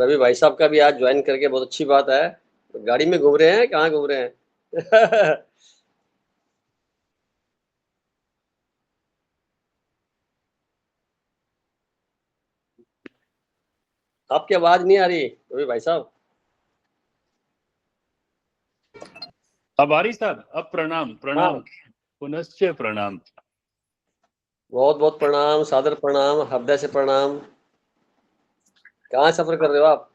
रवि भाई साहब का भी आज ज्वाइन करके बहुत अच्छी बात है। गाड़ी में घूम रहे हैं, कहाँ घूम रहे हैं? आपकी आवाज नहीं आ रही रवि भाई साहब। अब आ रही साहब? अब प्रणाम प्रणाम, हाँ, पुनश्च प्रणाम। बहुत बहुत प्रणाम, सादर प्रणाम, हृदय से प्रणाम। कहाँ सफर कर रहे हो आप?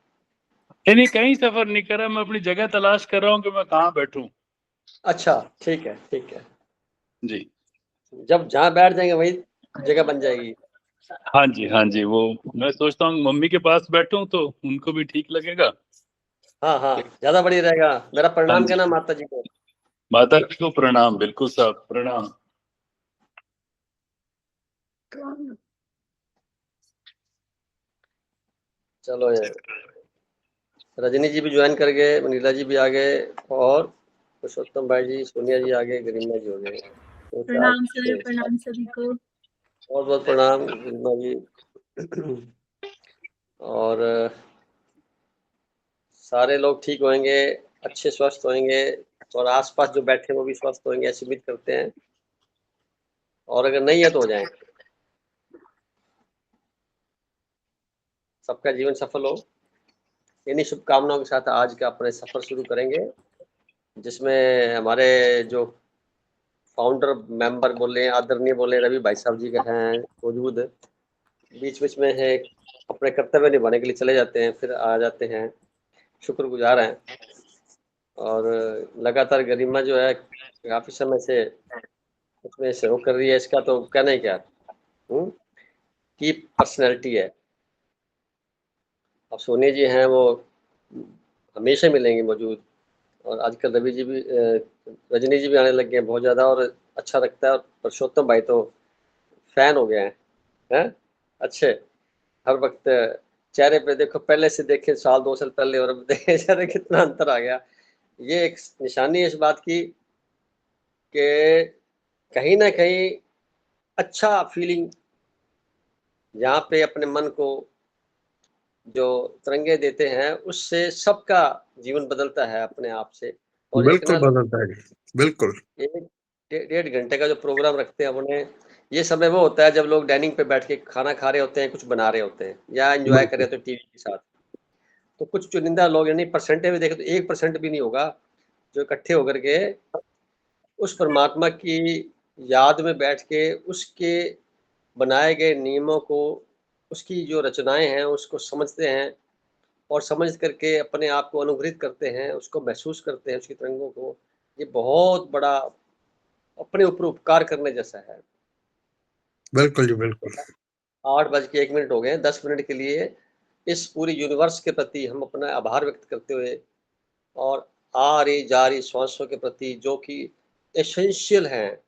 नहीं, कहीं सफर नहीं कर रहा, मैं अपनी जगह तलाश कर रहा हूँ कि मैं कहाँ बैठूं। अच्छा, ठीक है, ठीक है। जी जब जहाँ बैठ जाएंगे वही जगह बन जाएगी। हाँ जी, हाँ जी, वो मैं सोचता हूँ मम्मी के पास बैठूं तो उनको भी ठीक लगेगा। हाँ हाँ, ज्यादा बढ़िया रहेगा। मेरा हाँ प्रणाम जी, कहना माता जी को। माता जी को प्रणाम, बिल्कुल साहब प्रणाम। चलो यार, रजनी जी भी ज्वाइन कर गए, नीला जी भी आ गए, और पुरुषोत्तम भाई जी, सोनिया जी आ गए, गरिमा जी हो गए। दो चार प्रणाम सर, छः। प्रणाम सभी को। बहुत बहुत प्रणाम गरिमा जी। और सारे लोग ठीक होंगे, अच्छे स्वस्थ होंगे, और आसपास जो बैठे हैं वो भी स्वस्थ होंगे, ऐसी उम्मीद करते हैं। और अगर नहीं है तो हो जाए। सबका जीवन सफल हो, इन्हीं शुभकामनाओं के साथ आज का अपने सफर शुरू करेंगे, जिसमें हमारे जो फाउंडर मेंबर बोले, आदरणीय बोले, रवि भाई साहब जी का हैं मौजूद। बीच बीच में है अपने कर्तव्य निभाने के लिए चले जाते हैं, फिर आ जाते हैं, शुक्रगुजार हैं। और लगातार गरिमा जो है काफी समय से उसमें सहयोग कर रही है, इसका तो कहना ही क्या। की पर्सनैलिटी है। अब सोनिया जी हैं, वो हमेशा मिलेंगे मौजूद। और आजकल रवि जी भी रजनी जी भी आने लग गए हैं बहुत ज़्यादा, और अच्छा लगता है। और पुरुषोत्तम भाई तो फैन हो गए हैं। अच्छे, हर वक्त चेहरे पे देखो, पहले से देखे साल 2 साल पहले और अब देखे चेहरे कितना अंतर आ गया। ये एक निशानी है इस बात की कि कहीं ना कहीं अच्छा फीलिंग, जहाँ पे अपने मन को जो तरंगे देते हैं, उससे सबका जीवन बदलता है अपने आप से। और एक बिल्कुल ना बदलता है, बिल्कुल। एक 1.5 घंटे का जो प्रोग्राम रखते हैं अपने, ये समय वो होता है जब लोग डाइनिंग पे बैठ के खाना खा रहे होते हैं, कुछ बना रहे होते हैं या एंजॉय कर रहे बिल्कुल होते हैं टीवी के साथ। तो कुछ चुनिंदा लोग, यानी परसेंटेज में देखें तो 1% भी नहीं होगा, जो इकट्ठे होकर के उस परमात्मा की याद में बैठ के उसके बनाए गए नियमों को, उसकी जो रचनाएं हैं उसको समझते हैं, और समझ करके अपने आप को अनुग्रहित करते हैं, उसको महसूस करते हैं, उसकी तरंगों को। ये बहुत बड़ा अपने ऊपर उपकार करने जैसा है। बिल्कुल जी, बिल्कुल। 8:01 हो गए हैं, 10 मिनट के लिए इस पूरी यूनिवर्स के प्रति हम अपना आभार व्यक्त करते हुए, और आ रही जा रही श्वासों के प्रति, जो कि एसेंशियल हैं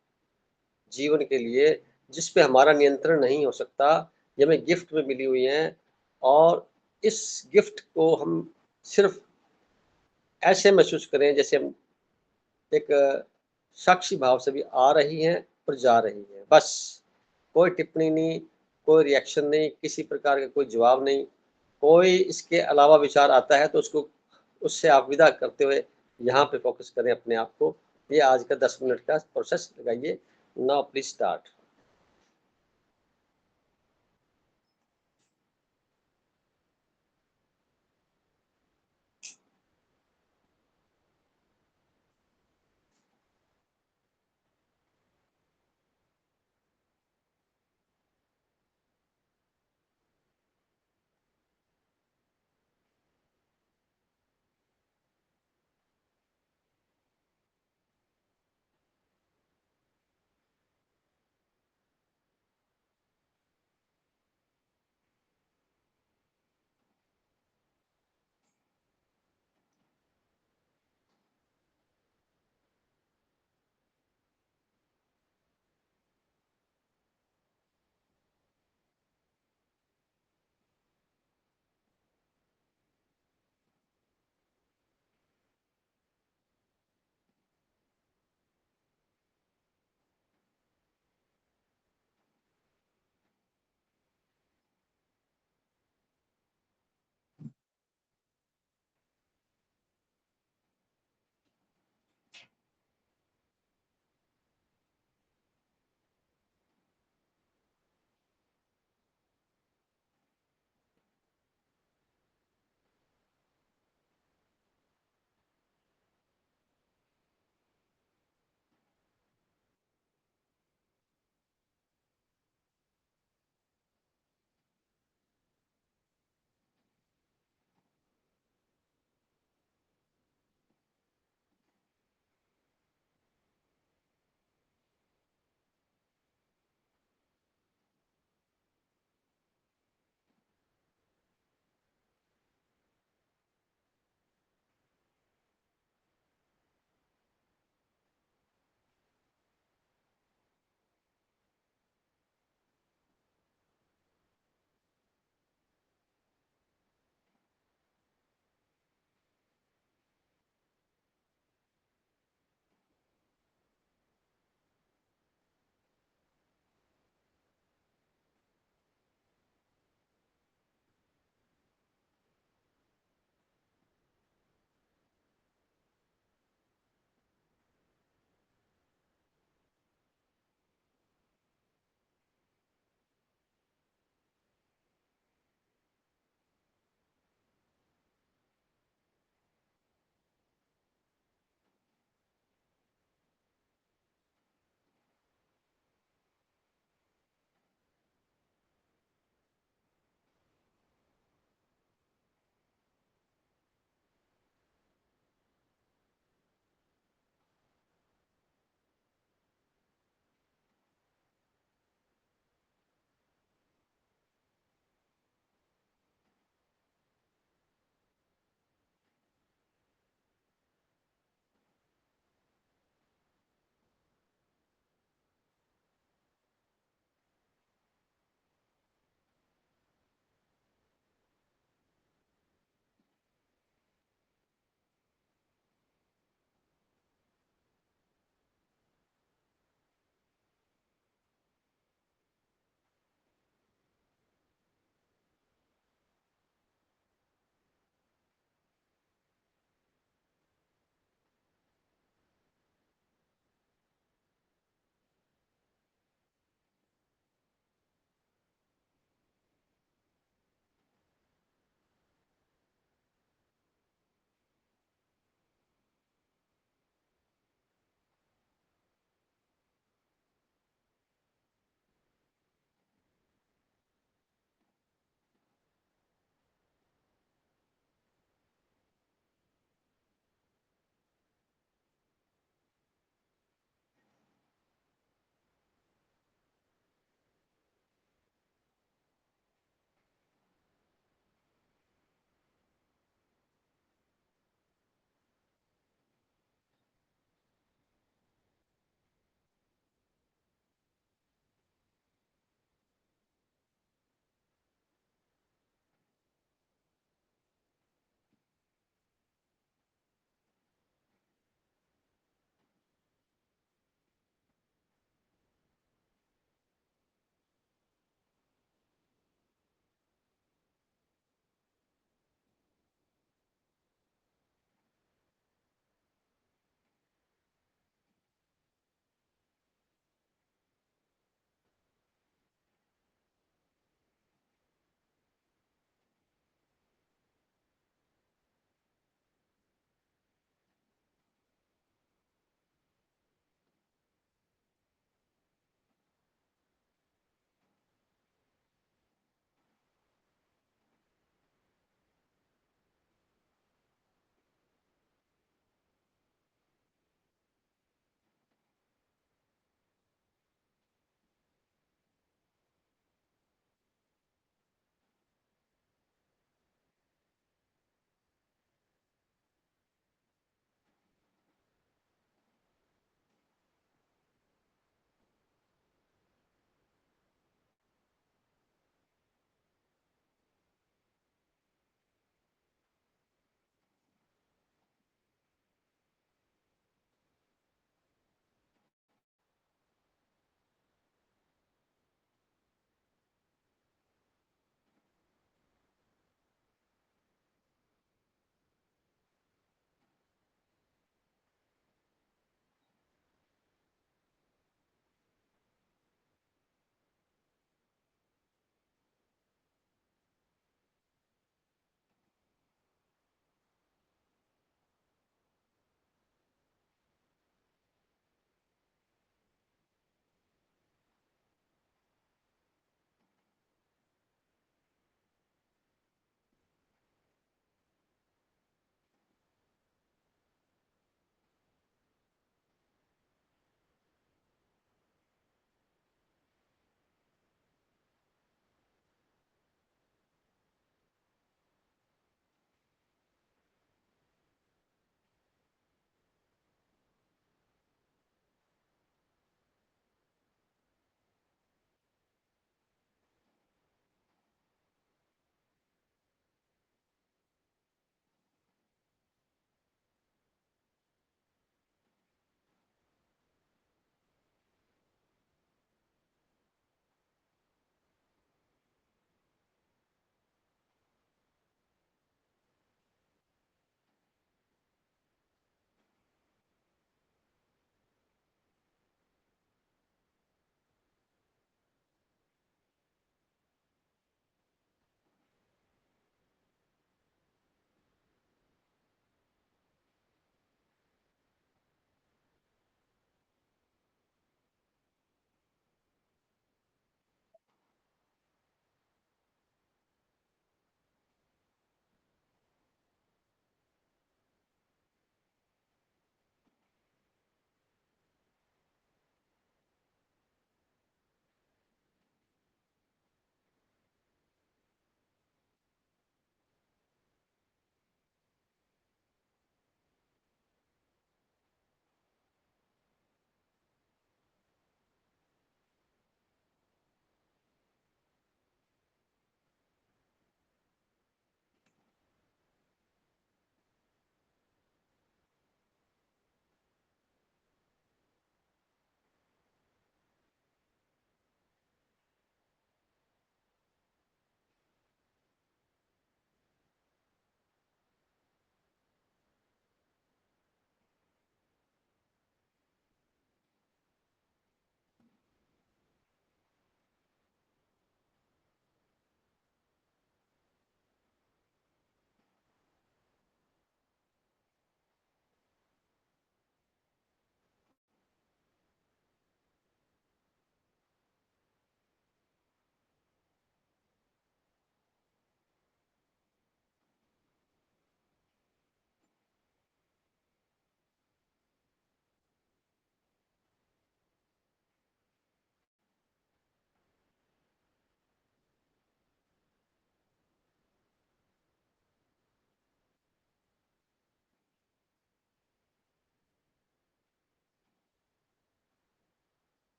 जीवन के लिए, जिस पे हमारा नियंत्रण नहीं हो सकता, ये हमें गिफ्ट में मिली हुई हैं। और इस गिफ्ट को हम सिर्फ ऐसे महसूस करें जैसे हम एक साक्षी भाव से भी आ रही हैं और जा रही हैं, बस। कोई टिप्पणी नहीं, कोई रिएक्शन नहीं, किसी प्रकार का कोई जवाब नहीं। कोई इसके अलावा विचार आता है तो उसको, उससे आप विदा करते हुए यहाँ पे फोकस करें अपने आप को। ये आज का 10 मिनट का प्रोसेस लगाइए। Now please start.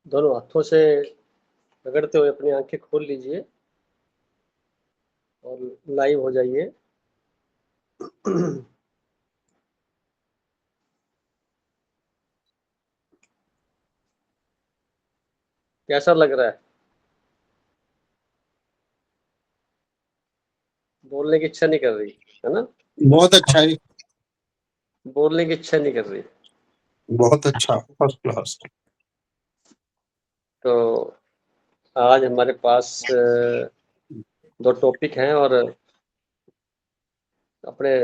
दोनों हाथों से रगड़ते हुए अपनी आंखें खोल लीजिए और लाइव हो जाइए। कैसा लग रहा है? बोलने की इच्छा नहीं कर रही है ना? बहुत अच्छा है, बोलने की इच्छा नहीं कर रही। बहुत अच्छा, फर्स्ट क्लास। तो आज हमारे पास 2 टॉपिक हैं और अपने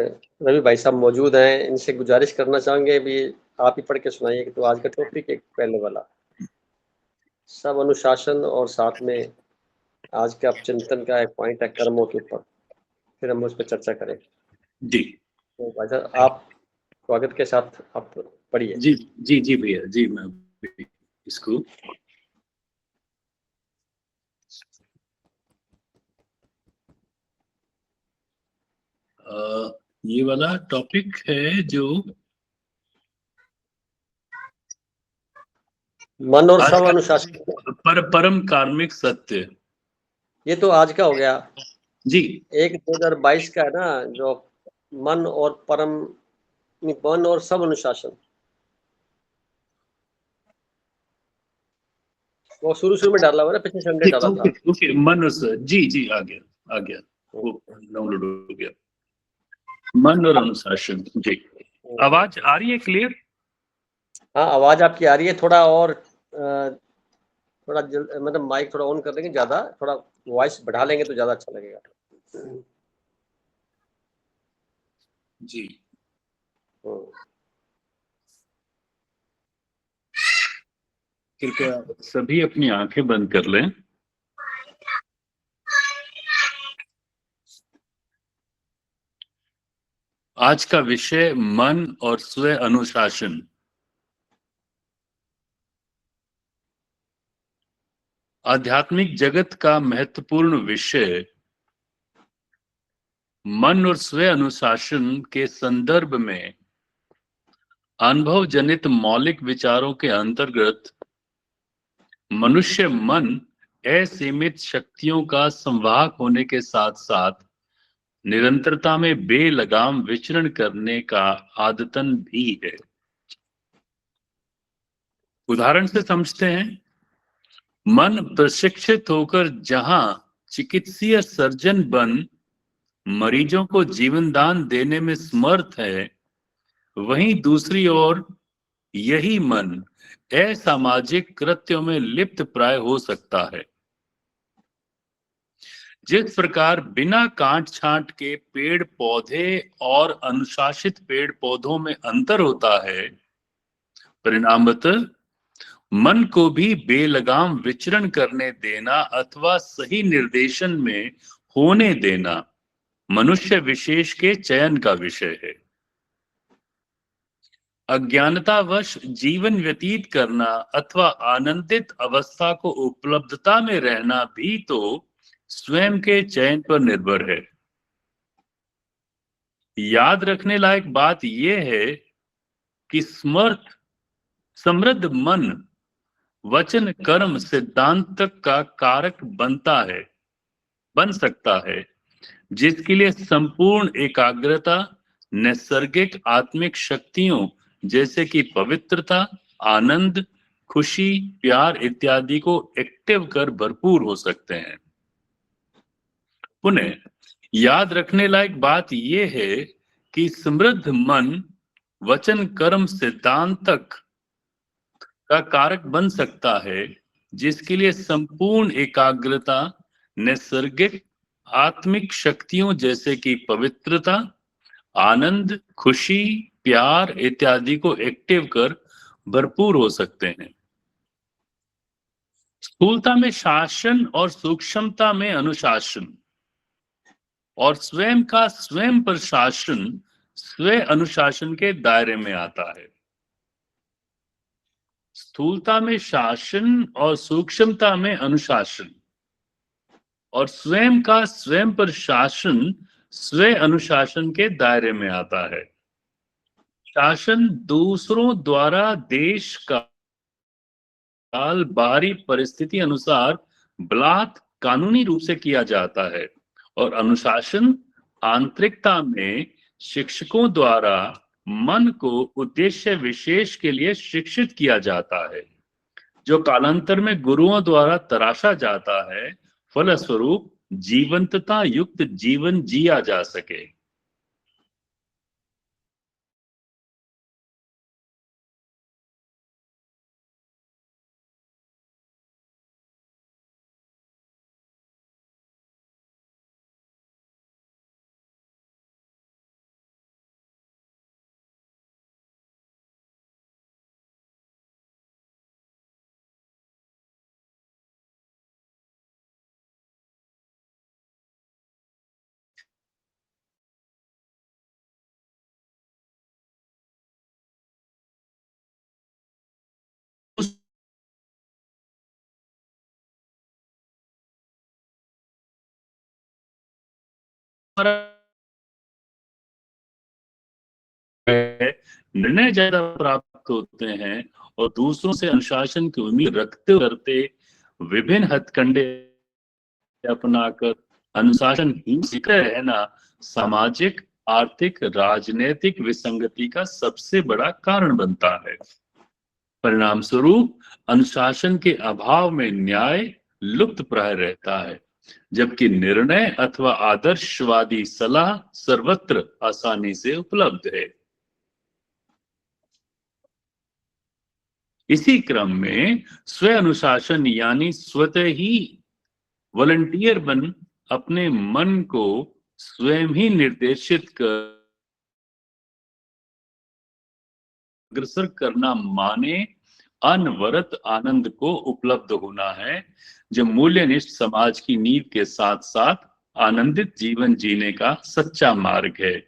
रवि भाई साहब मौजूद हैं। इनसे गुजारिश करना चाहेंगे भी आप ही पढ़ के सुनाइए। तो आज का टॉपिक एक पहले वाला सब अनुशासन और साथ में आज का चिंतन का एक पॉइंट है कर्मों के ऊपर। फिर हम उस पर चर्चा करें। जी तो भाई साहब आप स्वागत के साथ आप पढ़िए। जी जी जी भैया जी, मैं इसको ये वाला टॉपिक है जो मन और आज सब का अनुशासन। परम कार्मिक सत्य। ये तो आज का हो गया। जी एक 2022 का है ना, जो मन और परम, मन और सब अनुशासन। वो शुरू में डाला हुआ ना, पिछले संडे डाला था। ओके मन और जी जी आ गया वो डाउनलोड हो गया। मन और अनुशासन जी। आवाज आ रही है क्लियर? हाँ, आवाज आपकी आ रही है। थोड़ा और थोड़ा मतलब माइक थोड़ा ऑन कर लेंगे, ज्यादा थोड़ा वॉइस बढ़ा लेंगे तो ज्यादा अच्छा लगेगा। जी कृपया सभी अपनी आंखें बंद कर लें। आज का विषय मन और स्व अनुशासन। आध्यात्मिक जगत का महत्वपूर्ण विषय मन और स्व अनुशासन के संदर्भ में अनुभव जनित मौलिक विचारों के अंतर्गत मनुष्य मन असीमित शक्तियों का संवाहक होने के साथ साथ निरंतरता में बेलगाम विचरण करने का आदतन भी है। उदाहरण से समझते हैं। मन प्रशिक्षित होकर जहां चिकित्सीय सर्जन बन मरीजों को जीवन दान देने में समर्थ है, वहीं दूसरी ओर यही मन असामाजिक कृत्यों में लिप्त प्राय हो सकता है। जिस प्रकार बिना काट छांट के पेड़ पौधे और अनुशासित पेड़ पौधों में अंतर होता है, परिणामतः मन को भी बेलगाम विचरण करने देना अथवा सही निर्देशन में होने देना मनुष्य विशेष के चयन का विषय है। अज्ञानतावश जीवन व्यतीत करना अथवा आनंदित अवस्था को उपलब्धता में रहना भी तो स्वयं के चयन पर निर्भर है। याद रखने लायक बात यह है कि समृद्ध मन वचन कर्म सिद्धांत का कारक बन सकता है, जिसके लिए संपूर्ण एकाग्रता नैसर्गिक आत्मिक शक्तियों जैसे कि पवित्रता, आनंद, खुशी, प्यार इत्यादि को एक्टिव कर भरपूर हो सकते हैं। पुनः याद रखने लायक बात यह है कि समृद्ध मन वचन कर्म सिद्धांतक का कारक बन सकता है, जिसके लिए संपूर्ण एकाग्रता नैसर्गिक आत्मिक शक्तियों जैसे कि पवित्रता, आनंद, खुशी, प्यार इत्यादि को एक्टिव कर भरपूर हो सकते हैं। स्थूलता में शासन और सूक्ष्मता में अनुशासन और स्वयं का स्वयं पर शासन स्व अनुशासन के दायरे में आता है। स्थूलता में शासन और सूक्ष्मता में अनुशासन और स्वयं का स्वयं पर शासन स्व अनुशासन के दायरे में आता है। शासन दूसरों द्वारा देश का काल बाहरी परिस्थिति अनुसार बलात् कानूनी रूप से किया जाता है और अनुशासन आंतरिकता में शिक्षकों द्वारा मन को उद्देश्य विशेष के लिए शिक्षित किया जाता है, जो कालांतर में गुरुओं द्वारा तराशा जाता है, फलस्वरूप जीवंतता युक्त जीवन जिया जा सके। निर्णय ज्यादा प्राप्त होते हैं और दूसरों से अनुशासन की उम्मीद रखते करते विभिन्न हथकंडे अपनाकर अनुशासनहीन रहना सामाजिक, आर्थिक, राजनीतिक विसंगति का सबसे बड़ा कारण बनता है। परिणाम स्वरूप अनुशासन के अभाव में न्याय लुप्त प्राय रहता है, जबकि निर्णय अथवा आदर्शवादी सलाह सर्वत्र आसानी से उपलब्ध है। इसी क्रम में स्व अनुशासन यानी स्वतः ही वॉलंटियर बन अपने मन को स्वयं ही निर्देशित कर अग्रसर करना माने अनवरत आनंद को उपलब्ध होना है, जो मूल्यनिष्ठ समाज की नींव के साथ साथ आनंदित जीवन जीने का सच्चा मार्ग है।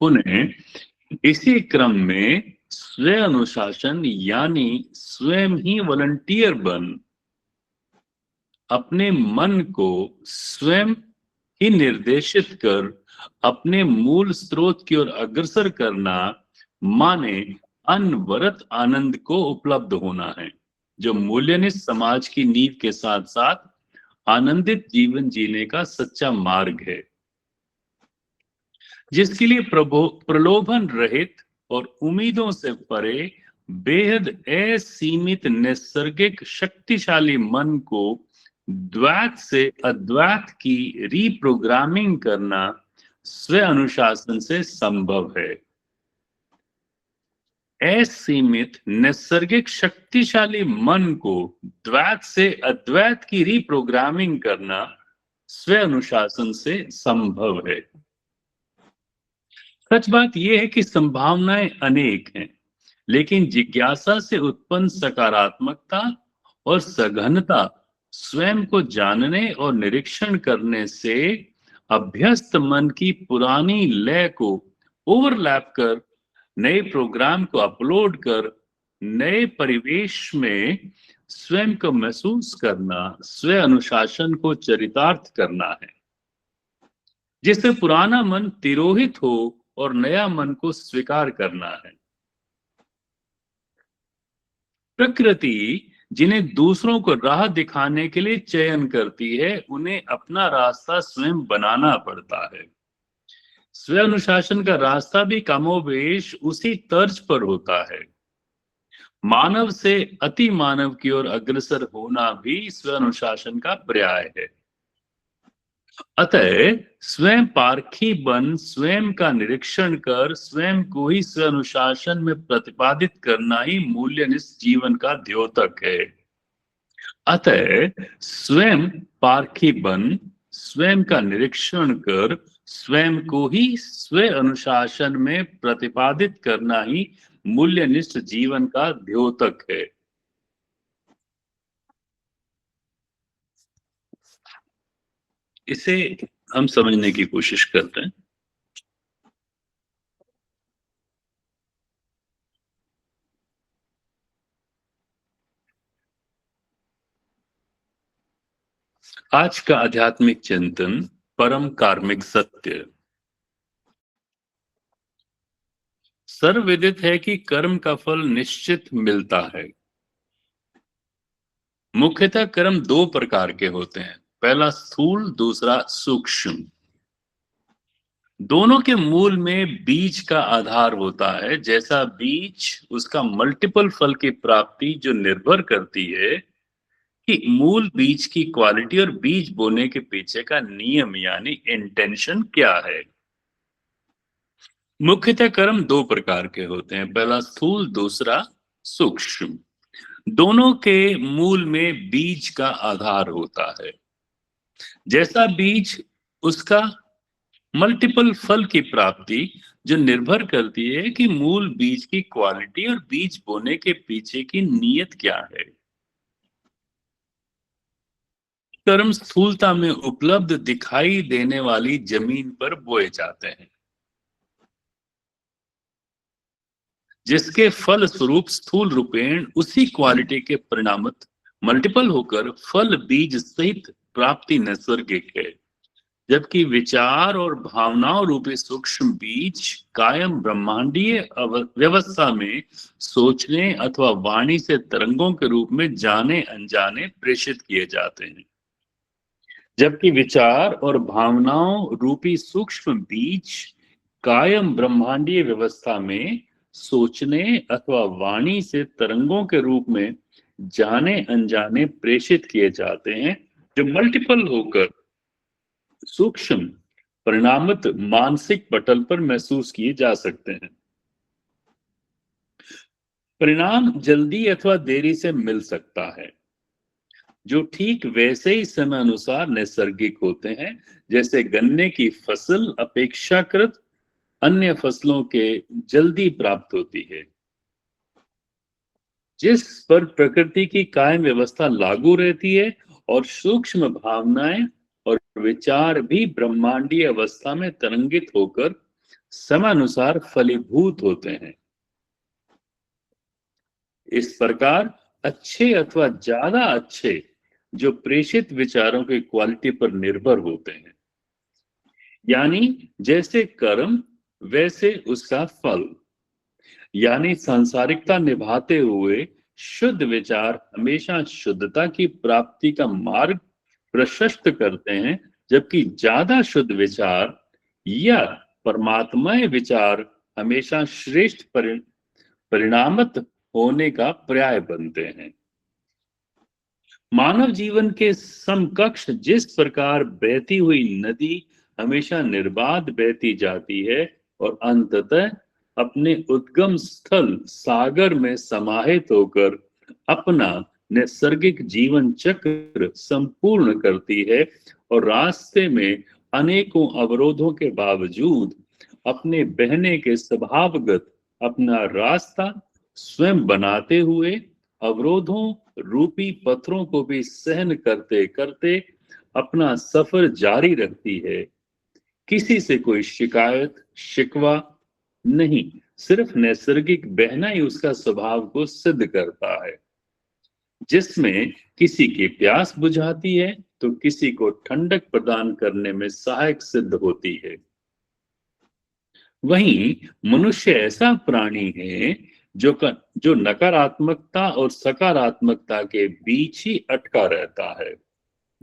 पुनः इसी क्रम में स्व अनुशासन यानी स्वयं ही वॉलंटियर बन अपने मन को स्वयं ही निर्देशित कर अपने मूल स्रोत की ओर अग्रसर करना माने अनवरत आनंद को उपलब्ध होना है, जो मूल्यनिष्ठ समाज की नींव के साथ साथ आनंदित जीवन जीने का सच्चा मार्ग है, जिसके लिए प्रलोभन रहित और उम्मीदों से परे बेहद असीमित नैसर्गिक शक्तिशाली मन को द्वैत से अद्वैत की रीप्रोग्रामिंग करना स्व अनुशासन से संभव है। असीमित नैसर्गिक शक्तिशाली मन को द्वैत से अद्वैत की रीप्रोग्रामिंग करना स्व अनुशासन से संभव है। सच बात यह है कि संभावनाएं अनेक हैं, लेकिन जिज्ञासा से उत्पन्न सकारात्मकता और सघनता स्वयं को जानने और निरीक्षण करने से अभ्यस्त मन की पुरानी लय को ओवरलैप कर नए प्रोग्राम को अपलोड कर नए परिवेश में स्वयं को महसूस करना स्व अनुशासन को चरितार्थ करना है, जिससे पुराना मन तिरोहित हो और नया मन को स्वीकार करना है। प्रकृति जिन्हें दूसरों को राह दिखाने के लिए चयन करती है, उन्हें अपना रास्ता स्वयं बनाना पड़ता है। स्व अनुशासन का रास्ता भी कमोबेश उसी तर्ज पर होता है। मानव से अति मानव की ओर अग्रसर होना भी स्व अनुशासन का पर्याय है। अतः स्वयं पारखी बन स्वयं का निरीक्षण कर स्वयं को ही स्व अनुशासन में प्रतिपादित करना ही मूल्यनिष्ठ जीवन का द्योतक है। अतः स्वयं पारखी बन स्वयं का निरीक्षण कर स्वयं को ही स्व अनुशासन में प्रतिपादित करना ही मूल्यनिष्ठ जीवन का द्योतक है। इसे हम समझने की कोशिश करते हैं। आज का आध्यात्मिक चिंतन परम कार्मिक सत्य। सर्वविदित है कि कर्म का फल निश्चित मिलता है। मुख्यतः कर्म दो प्रकार के होते हैं, पहला स्थूल, दूसरा सूक्ष्म। दोनों के मूल में बीज का आधार होता है। जैसा बीज, उसका मल्टीपल फल की प्राप्ति जो निर्भर करती है कि मूल बीज की क्वालिटी और बीज बोने के पीछे का नियम यानी इंटेंशन क्या है। मुख्यतः कर्म दो प्रकार के होते हैं, पहला स्थूल, दूसरा सूक्ष्म। दोनों के मूल में बीज का आधार होता है। जैसा बीज, उसका मल्टीपल फल की प्राप्ति जो निर्भर करती है कि मूल बीज की क्वालिटी और बीज बोने के पीछे की नीयत क्या है। कर्म स्थूलता में उपलब्ध दिखाई देने वाली जमीन पर बोए जाते हैं, जिसके फल स्वरूप स्थूल रूपेण उसी क्वालिटी के परिणामत मल्टीपल होकर फल बीज सहित प्राप्ति नैसर्गिक है। जबकि विचार और भावनाओं रूपी सूक्ष्म बीज कायम ब्रह्मांडीय व्यवस्था में सोचने अथवा वाणी से तरंगों के रूप में जाने अनजाने प्रेषित किए जाते हैं। जबकि विचार और भावनाओं रूपी सूक्ष्म बीज कायम ब्रह्मांडीय व्यवस्था में सोचने अथवा वाणी से तरंगों के रूप में जाने अनजाने प्रेषित किए जाते हैं, जो मल्टीपल होकर सूक्ष्म परिणामित मानसिक पटल पर महसूस किए जा सकते हैं। परिणाम जल्दी अथवा देरी से मिल सकता है, जो ठीक वैसे ही समय अनुसार नैसर्गिक होते हैं, जैसे गन्ने की फसल अपेक्षाकृत अन्य फसलों के जल्दी प्राप्त होती है। जिस पर प्रकृति की कायम व्यवस्था लागू रहती है और सूक्ष्म भावनाएं और विचार भी ब्रह्मांडीय अवस्था में तरंगित होकर समानुसार फलीभूत होते हैं। इस प्रकार अच्छे अथवा ज्यादा अच्छे जो प्रेषित विचारों की क्वालिटी पर निर्भर होते हैं, यानी जैसे कर्म वैसे उसका फल। यानी सांसारिकता निभाते हुए शुद्ध विचार हमेशा शुद्धता की प्राप्ति का मार्ग प्रशस्त करते हैं, जबकि ज्यादा शुद्ध विचार या परमात्मय विचार हमेशा श्रेष्ठ परिणामत होने का पर्याय बनते हैं। मानव जीवन के समकक्ष जिस प्रकार बहती हुई नदी हमेशा निर्बाध बहती जाती है और अंततः अपने उद्गम स्थल सागर में समाहित होकर अपना नैसर्गिक जीवन चक्र संपूर्ण करती है, और रास्ते में अनेकों अवरोधों के बावजूद अपने बहने के स्वभावगत अपना रास्ता स्वयं बनाते हुए अवरोधों रूपी पत्थरों को भी सहन करते करते अपना सफर जारी रखती है। किसी से कोई शिकायत शिकवा नहीं, सिर्फ नैसर्गिक बहना ही उसका स्वभाव को सिद्ध करता है, जिसमें किसी की प्यास बुझाती है तो किसी को ठंडक प्रदान करने में सहायक सिद्ध होती है। वहीं मनुष्य ऐसा प्राणी है जो नकारात्मकता और सकारात्मकता के बीच ही अटका रहता है,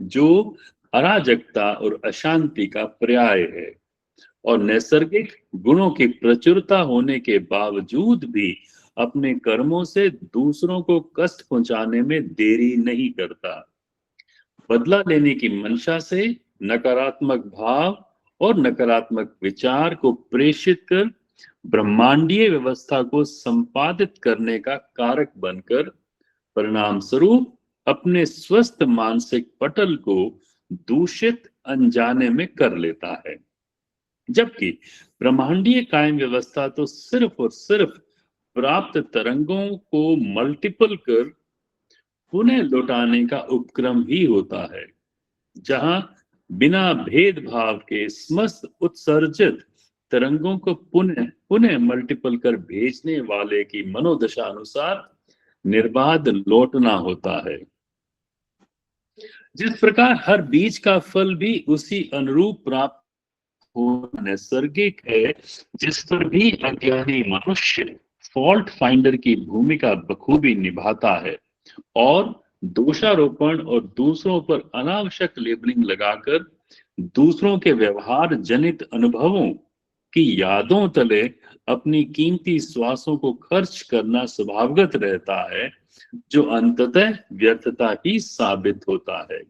जो अराजकता और अशांति का पर्याय है, और नैसर्गिक गुणों की प्रचुरता होने के बावजूद भी अपने कर्मों से दूसरों को कष्ट पहुंचाने में देरी नहीं करता। बदला लेने की मंशा से नकारात्मक भाव और नकारात्मक विचार को प्रेषित कर ब्रह्मांडीय व्यवस्था को संपादित करने का कारक बनकर परिणाम स्वरूप अपने स्वस्थ मानसिक पटल को दूषित अनजाने में कर लेता है। जबकि ब्रह्मांडीय कायम व्यवस्था तो सिर्फ और सिर्फ प्राप्त तरंगों को मल्टीपल कर पुनः लौटाने का उपक्रम ही होता है, जहां बिना भेदभाव के समस्त उत्सर्जित तरंगों को पुनः मल्टीपल कर भेजने वाले की मनोदशा अनुसार निर्बाध लौटना होता है। जिस प्रकार हर बीज का फल भी उसी अनुरूप प्राप्त होना नैसर्गिक है, जिस पर भी अज्ञानी मनुष्य फॉल्ट फाइंडर की भूमिका बखूबी निभाता है और दोषारोपण और दूसरों पर अनावश्यक लेबलिंग लगाकर दूसरों के व्यवहार जनित अनुभवों की यादों तले अपनी कीमती श्वासों को खर्च करना स्वभावगत रहता है, जो अंततः व्यर्थता ही साबित होता है।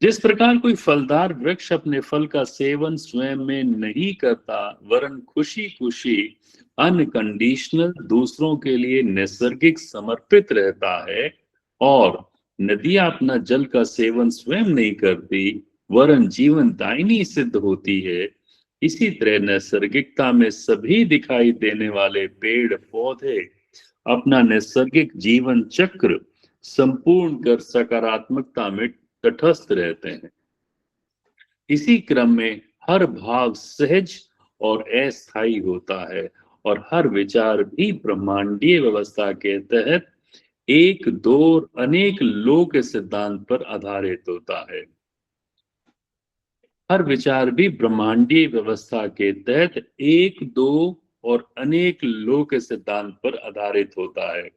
जिस प्रकार कोई फलदार वृक्ष अपने फल का सेवन स्वयं में नहीं करता, वरन खुशी खुशी अनकंडीशनल दूसरों के लिए नैसर्गिक समर्पित रहता है, और नदियां अपना जल का सेवन स्वयं नहीं करती वरन जीवन दायिनी सिद्ध होती है, इसी तरह नैसर्गिकता में सभी दिखाई देने वाले पेड़ पौधे अपना नैसर्गिक जीवन चक्र संपूर्ण कर सकारात्मकता में तटस्थ रहते हैं। इसी क्रम में हर भाव सहज और अस्थायी होता है, और हर विचार भी ब्रह्मांडीय व्यवस्था के तहत एक दो और अनेक लोक के सिद्धांत पर आधारित होता है। हर विचार भी ब्रह्मांडीय व्यवस्था के तहत एक दो और अनेक लोक के सिद्धांत पर आधारित होता है।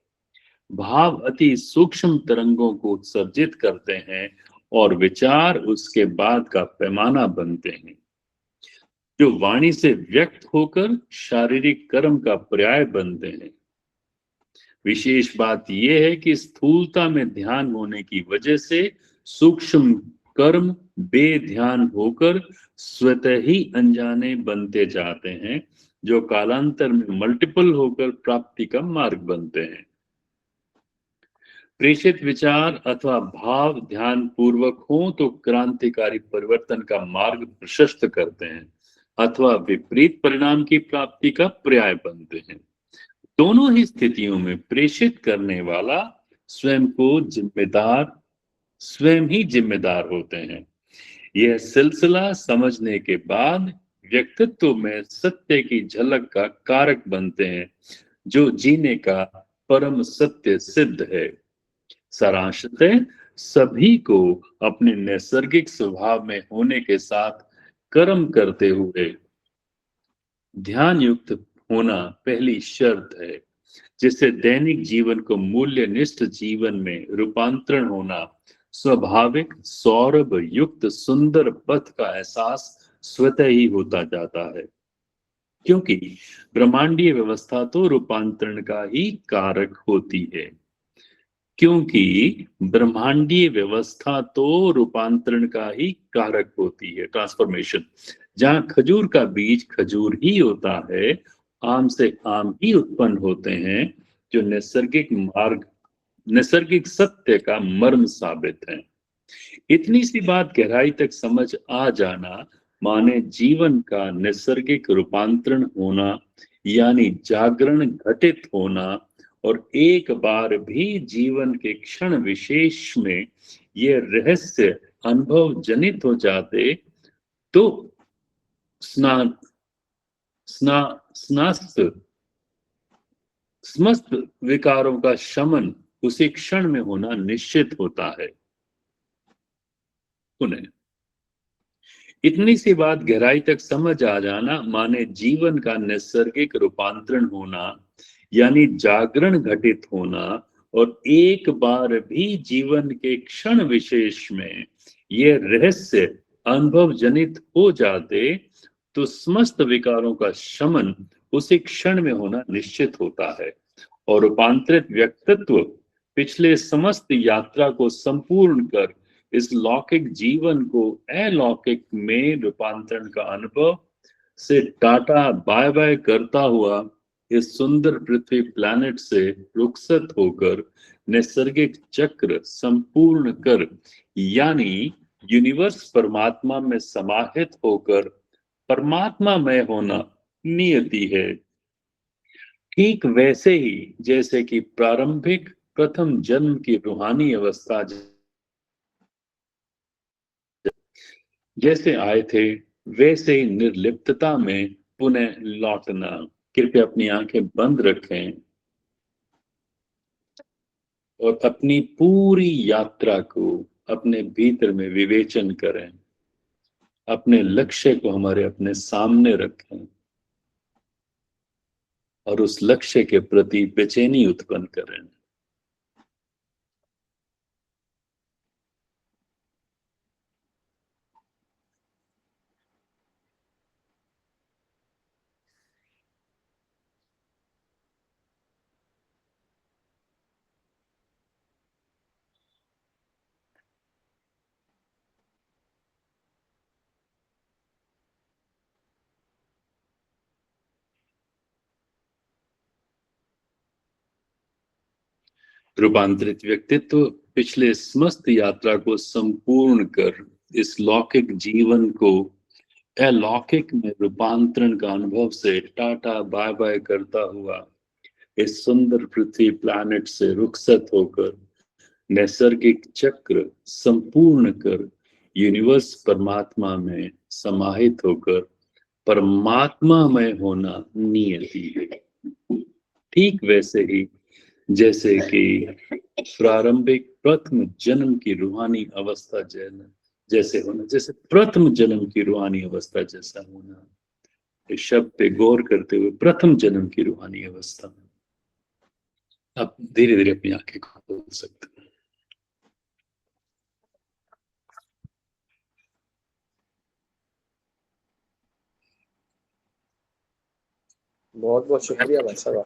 भाव अति सूक्ष्म तरंगों को उत्सर्जित करते हैं और विचार उसके बाद का पैमाना बनते हैं, जो वाणी से व्यक्त होकर शारीरिक कर्म का पर्याय बनते हैं। विशेष बात यह है कि स्थूलता में ध्यान होने की वजह से सूक्ष्म कर्म बेध्यान होकर स्वतः ही अनजाने बनते जाते हैं, जो कालांतर में मल्टीपल होकर प्राप्ति का मार्ग बनते हैं। प्रेषित विचार अथवा भाव ध्यान पूर्वक हो तो क्रांतिकारी परिवर्तन का मार्ग प्रशस्त करते हैं, अथवा विपरीत परिणाम की प्राप्ति का पर्याय बनते हैं। दोनों ही स्थितियों में प्रेषित करने वाला स्वयं ही जिम्मेदार होते हैं। यह सिलसिला समझने के बाद व्यक्तित्व में सत्य की झलक का कारक बनते हैं, जो जीने का परम सत्य सिद्ध है। सारांशतः सभी को अपने नैसर्गिक स्वभाव में होने के साथ कर्म करते हुए ध्यान युक्त होना पहली शर्त है, जिससे दैनिक जीवन को मूल्यनिष्ठ जीवन में रूपांतरण होना स्वाभाविक सौरभ युक्त सुंदर पथ का एहसास स्वतः ही होता जाता है, क्योंकि ब्रह्मांडीय व्यवस्था तो रूपांतरण का ही कारक होती है। ट्रांसफॉर्मेशन। जहां खजूर का बीज खजूर ही होता है, आम से आम ही उत्पन्न होते हैं, जो नैसर्गिक सत्य का मर्म साबित है। इतनी सी बात गहराई तक समझ आ जाना माने जीवन का नैसर्गिक रूपांतरण होना, यानी जागरण घटित होना, और एक बार भी जीवन के क्षण विशेष में ये रहस्य अनुभव जनित हो जाते तो समस्त विकारों का शमन उसी क्षण में होना निश्चित होता है। पुनः इतनी सी बात गहराई तक समझ आ जाना माने जीवन का नैसर्गिक रूपांतरण होना, यानी जागरण घटित होना, और एक बार भी जीवन के क्षण विशेष में ये रहस्य अनुभव जनित हो जाते तो समस्त विकारों का शमन उसी क्षण में होना निश्चित होता है, और रूपांतरित व्यक्तित्व पिछले समस्त यात्रा को संपूर्ण कर इस लौकिक जीवन को अलौकिक में रूपांतरण का अनुभव से टाटा बाय बाय करता हुआ इस सुंदर पृथ्वी प्लैनेट से रुखसत होकर नैसर्गिक चक्र संपूर्ण कर, यानी यूनिवर्स परमात्मा में समाहित होकर परमात्मा में होना नियति है। ठीक वैसे ही जैसे कि प्रारंभिक प्रथम जन्म की रूहानी अवस्था जैसे आए थे, वैसे ही निर्लिप्तता में पुनः लौटना। कृपया अपनी आंखें बंद रखें और अपनी पूरी यात्रा को अपने भीतर में विवेचन करें। अपने लक्ष्य को हमारे अपने सामने रखें और उस लक्ष्य के प्रति बेचैनी उत्पन्न करें। रूपांतरित व्यक्तित्व पिछले समस्त यात्रा को संपूर्ण कर इस लौकिक जीवन को अलौकिक में रूपांतरण का अनुभव से टाटा बाय बाय करता हुआ इस सुंदर पृथ्वी प्लैनेट से रुखसत होकर नैसर्गिक चक्र संपूर्ण कर यूनिवर्स परमात्मा में समाहित होकर परमात्मा में होना नियति है। ठीक वैसे ही जैसे कि प्रारंभिक प्रथम जन्म की रूहानी अवस्था जैसे होना, जैसे प्रथम जन्म की रूहानी अवस्था जैसा होना, इस शब्द पे गौर करते हुए प्रथम जन्म की रूहानी अवस्था, आप धीरे धीरे अपनी आंखें खोल सकते हैं। बहुत बहुत शुक्रिया भाई साहब,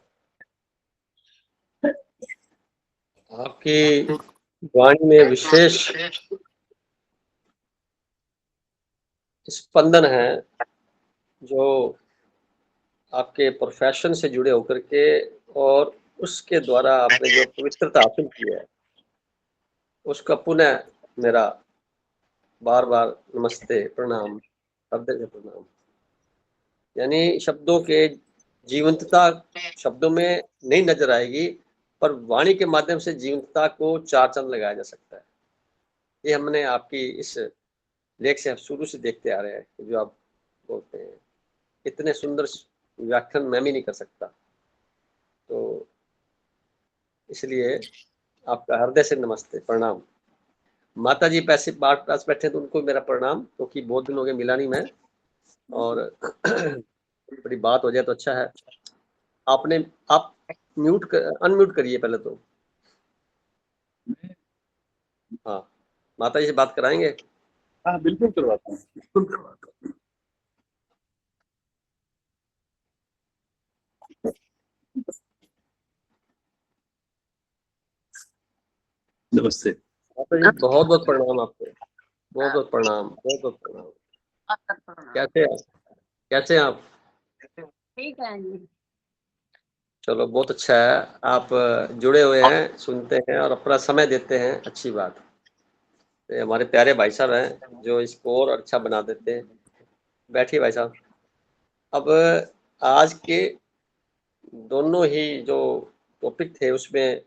आपकी वाणी में विशेष स्पंदन है जो आपके प्रोफेशन से जुड़े होकर के और उसके द्वारा आपने जो पवित्रता हासिल की है उसका पुनः मेरा बार बार नमस्ते प्रणाम, हृदय से प्रणाम। यानी शब्दों के जीवंतता शब्दों में नहीं नजर आएगी, पर वाणी के माध्यम से जीवंतता को चार चांद लगाया जा सकता है। ये हमने आपकी इस लेख से शुरू से देखते आ रहे हैं। जो आप बोलते हैं इतने सुंदर व्याख्यान मैं भी नहीं कर सकता, तो इसलिए आपका हृदय से नमस्ते प्रणाम। माता जी पैसे पास बैठे तो उनको मेरा प्रणाम, क्योंकि बहुत दिन हो गए मिला नहीं मैं, और बड़ी बात हो जाए तो अच्छा है। आप अनम्यूट करिए पहले तो। हाँ, माता जी से बात कराएंगे? हाँ बिल्कुल करवाता हूँ, बिल्कुल करवाता हूँ। नमस्ते माता जी, बहुत बहुत प्रणाम आपको, बहुत बहुत प्रणाम, बहुत बहुत प्रणाम। कैसे हैं आप? ठीक है जी। चलो बहुत अच्छा है, आप जुड़े हुए हैं, सुनते हैं और अपना समय देते हैं, अच्छी बात। ये हमारे प्यारे भाई साहब हैं जो इसको और अच्छा बना देते हैं। बैठिए भाई साहब। अब आज के दोनों ही जो टॉपिक थे उसमें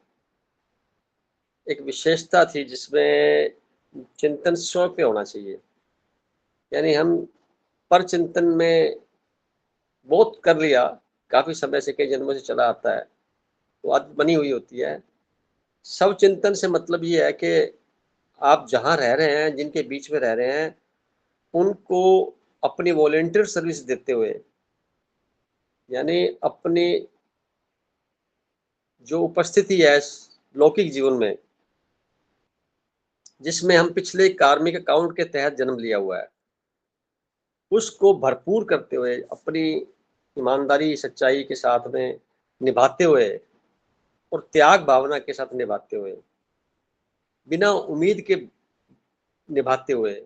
एक विशेषता थी जिसमें चिंतन स्व पे होना चाहिए। यानी हम पर चिंतन में बहुत कर लिया, काफी समय से, कई जन्मों से चला आता है, तो आदत बनी हुई होती है। सब चिंतन से मतलब ये है कि आप जहाँ रह रहे हैं, जिनके बीच में रह रहे हैं, उनको अपनी वॉलेंटियर सर्विस देते हुए, यानी अपनी जो उपस्थिति है लौकिक जीवन में, जिसमें हम पिछले कार्मिक अकाउंट के तहत जन्म लिया हुआ है, उसको भरपूर करते हुए, अपनी ईमानदारी सच्चाई के साथ में निभाते हुए और त्याग भावना के साथ निभाते हुए, बिना उम्मीद के निभाते हुए,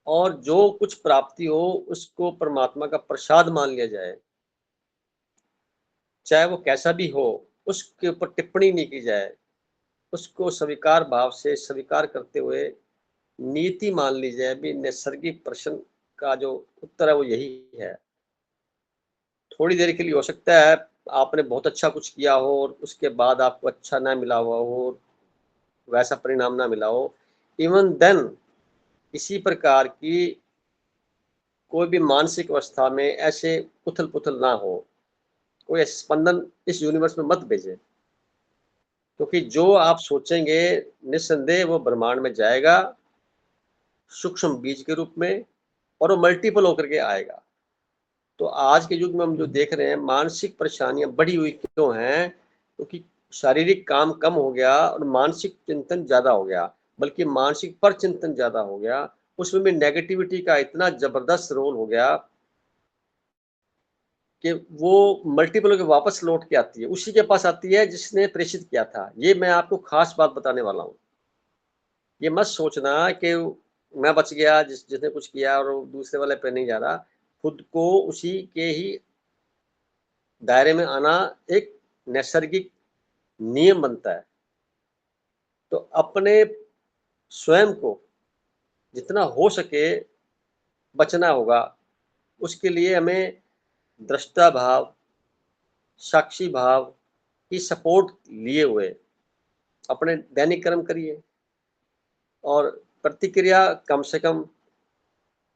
और जो कुछ प्राप्ति हो उसको परमात्मा का प्रसाद मान लिया जाए, चाहे वो कैसा भी हो, उसके ऊपर टिप्पणी नहीं की जाए, उसको स्वीकार भाव से स्वीकार करते हुए नीति मान ली जाए। भी नैसर्गिक प्रश्न का जो उत्तर है वो यही है। थोड़ी देर के लिए हो सकता है आपने बहुत अच्छा कुछ किया हो और उसके बाद आपको अच्छा ना मिला हुआ हो, वैसा परिणाम ना मिला हो, इवन देन इसी प्रकार की कोई भी मानसिक अवस्था में ऐसे उथल पुथल ना हो, कोई स्पंदन इस यूनिवर्स में मत भेजे, क्योंकि जो आप सोचेंगे निस्संदेह वो ब्रह्मांड में जाएगा सूक्ष्म बीज के रूप में, और वो मल्टीपल होकर के आएगा। तो आज के युग में हम जो देख रहे हैं मानसिक परेशानियां बढ़ी हुई क्यों हैं? क्योंकि शारीरिक काम कम हो गया और मानसिक चिंतन ज्यादा हो गया, बल्कि मानसिक पर चिंतन ज्यादा हो गया। उसमें भी नेगेटिविटी का इतना जबरदस्त रोल हो गया कि वो मल्टीपल के वापस लौट के आती है, उसी के पास आती है जिसने प्रेषित किया था। ये मैं आपको खास बात बताने वाला हूँ। ये मत सोचना कि मैं बच गया, जिसने कुछ किया और दूसरे वाले पे नहीं जा रहा। खुद को उसी के ही दायरे में आना एक नैसर्गिक नियम बनता है। तो अपने स्वयं को जितना हो सके बचना होगा। उसके लिए हमें दृष्टा भाव, साक्षी भाव की सपोर्ट लिए हुए अपने दैनिक कर्म करिए और प्रतिक्रिया कम से कम,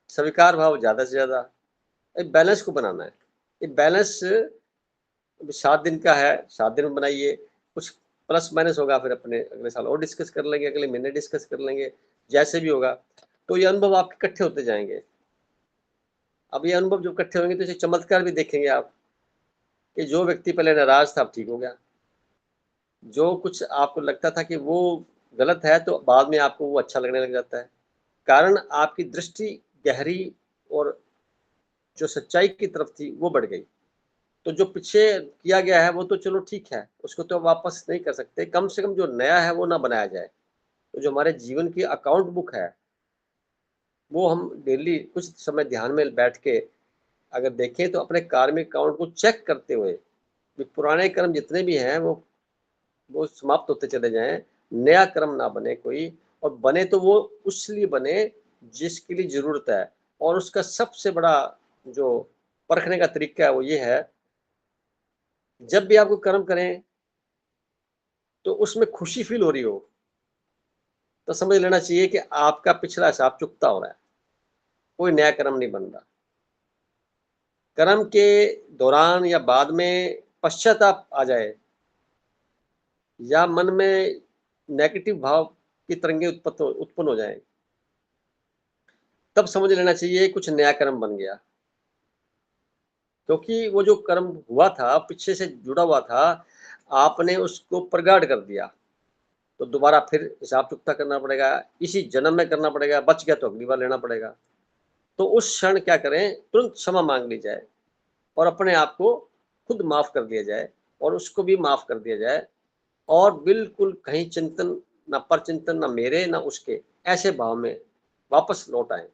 स्वीकार भाव ज़्यादा से ज़्यादा। एक बैलेंस को बनाना है। ये बैलेंस 7 दिन का है, 7 दिन में बनाइए। कुछ प्लस माइनस होगा, फिर अपने अगले साल और डिस्कस कर लेंगे, अगले महीने डिस्कस कर लेंगे, जैसे भी होगा। तो ये अनुभव आपके इकट्ठे होते जाएंगे। अब ये अनुभव जो इकट्ठे होंगे तो इसे चमत्कार भी देखेंगे आप कि जो व्यक्ति पहले नाराज था अब ठीक हो गया। जो कुछ आपको लगता था कि वो गलत है तो बाद में आपको वो अच्छा लगने लग जाता है। कारण आपकी दृष्टि गहरी और जो सच्चाई की तरफ थी वो बढ़ गई। तो जो पीछे किया गया है वो तो चलो ठीक है, उसको तो वापस नहीं कर सकते। कम से कम जो नया है वो ना बनाया जाए। तो जो हमारे जीवन की अकाउंट बुक है वो हम डेली कुछ समय ध्यान में बैठ के अगर देखें तो अपने कार्मिक अकाउंट को चेक करते हुए पुराने कर्म जितने भी हैं वो समाप्त होते चले जाएं, नया कर्म ना बने कोई, और बने तो वो उस लिए बने जिसके लिए जरूरत है। और उसका सबसे बड़ा जो परखने का तरीका है वो ये है, जब भी आपको कर्म करें तो उसमें खुशी फील हो रही हो तो समझ लेना चाहिए कि आपका पिछला हिसाब चुकता हो रहा है, कोई नया कर्म नहीं बन रहा। कर्म के दौरान या बाद में पश्चाताप आ जाए या मन में नेगेटिव भाव की तरंगे उत्पन्न हो जाए, तब समझ लेना चाहिए कुछ नया कर्म बन गया। क्योंकि वो जो कर्म हुआ था पीछे से जुड़ा हुआ था, आपने उसको प्रगाढ़ कर दिया, तो दोबारा फिर हिसाब चुकता करना पड़ेगा, इसी जन्म में करना पड़ेगा। बच गया तो अगली बार लेना पड़ेगा। तो उस क्षण क्या करें, तुरंत क्षमा मांग ली जाए और अपने आप को खुद माफ कर दिया जाए और उसको भी माफ कर दिया जाए। और बिल्कुल कहीं चिंतन ना पर चिंतन, ना मेरे ना उसके, ऐसे भाव में वापस लौट आए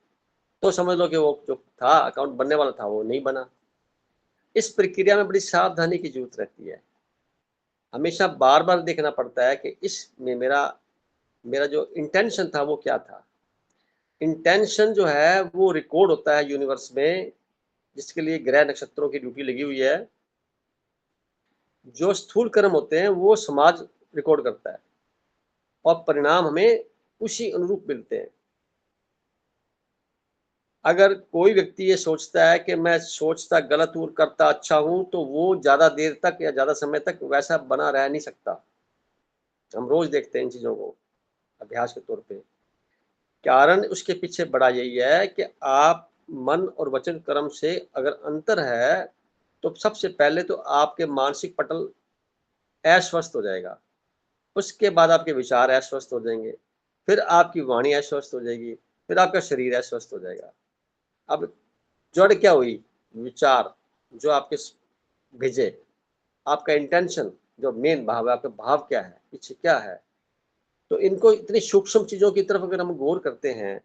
तो समझ लो कि वो जो था अकाउंट बनने वाला था वो नहीं बना। इस प्रक्रिया में बड़ी सावधानी की जरूरत रहती है। हमेशा बार बार देखना पड़ता है कि इसमें मेरा जो इंटेंशन था वो क्या था। इंटेंशन जो है वो रिकॉर्ड होता है यूनिवर्स में, जिसके लिए ग्रह नक्षत्रों की ड्यूटी लगी हुई है। जो स्थूल कर्म होते हैं वो समाज रिकॉर्ड करता है और परिणाम हमें उसी अनुरूप मिलते हैं। अगर कोई व्यक्ति ये सोचता है कि मैं सोचता गलत हूँ करता अच्छा हूँ, तो वो ज्यादा देर तक या ज्यादा समय तक वैसा बना रह नहीं सकता। हम रोज देखते हैं इन चीजों को अभ्यास के तौर पे। कारण उसके पीछे बड़ा यही है कि आप मन और वचन कर्म से अगर अंतर है तो सबसे पहले तो आपके मानसिक पटल अस्वस्थ हो जाएगा, उसके बाद आपके विचार अस्वस्थ हो जाएंगे, फिर आपकी वाणी अस्वस्थ हो जाएगी, फिर आपका शरीर अस्वस्थ हो जाएगा। अब जड़ क्या हुई? विचार जो आपके भेजे, आपका इंटेंशन जो मेन भाव है, आपका भाव क्या है, पीछे क्या है। तो इनको इतनी सूक्ष्म चीजों की तरफ अगर हम गौर करते हैं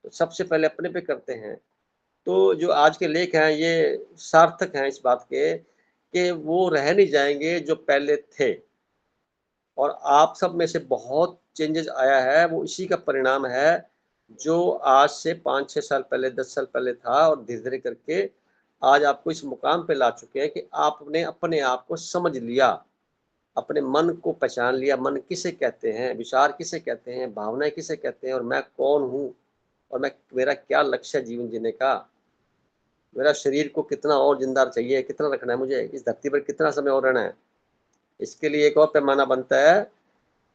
तो सबसे पहले अपने पे करते हैं, तो जो आज के लेख हैं ये सार्थक हैं इस बात के कि वो रह नहीं जाएंगे जो पहले थे। और आप सब में से बहुत चेंजेस आया है, वो इसी का परिणाम है जो आज से 5-6 साल पहले, 10 साल पहले था, और धीरे धीरे करके आज आपको इस मुकाम पे ला चुके हैं कि आपने अपने आप को समझ लिया, अपने मन को पहचान लिया। मन किसे कहते हैं, विचार किसे कहते हैं, भावनाएं किसे कहते हैं, और मैं कौन हूँ, और मेरा क्या लक्ष्य है जीवन जीने का। मेरा शरीर को कितना और जिंदा चाहिए, कितना रखना है मुझे, इस धरती पर कितना समय और रहना है। इसके लिए एक और पैमाना बनता है,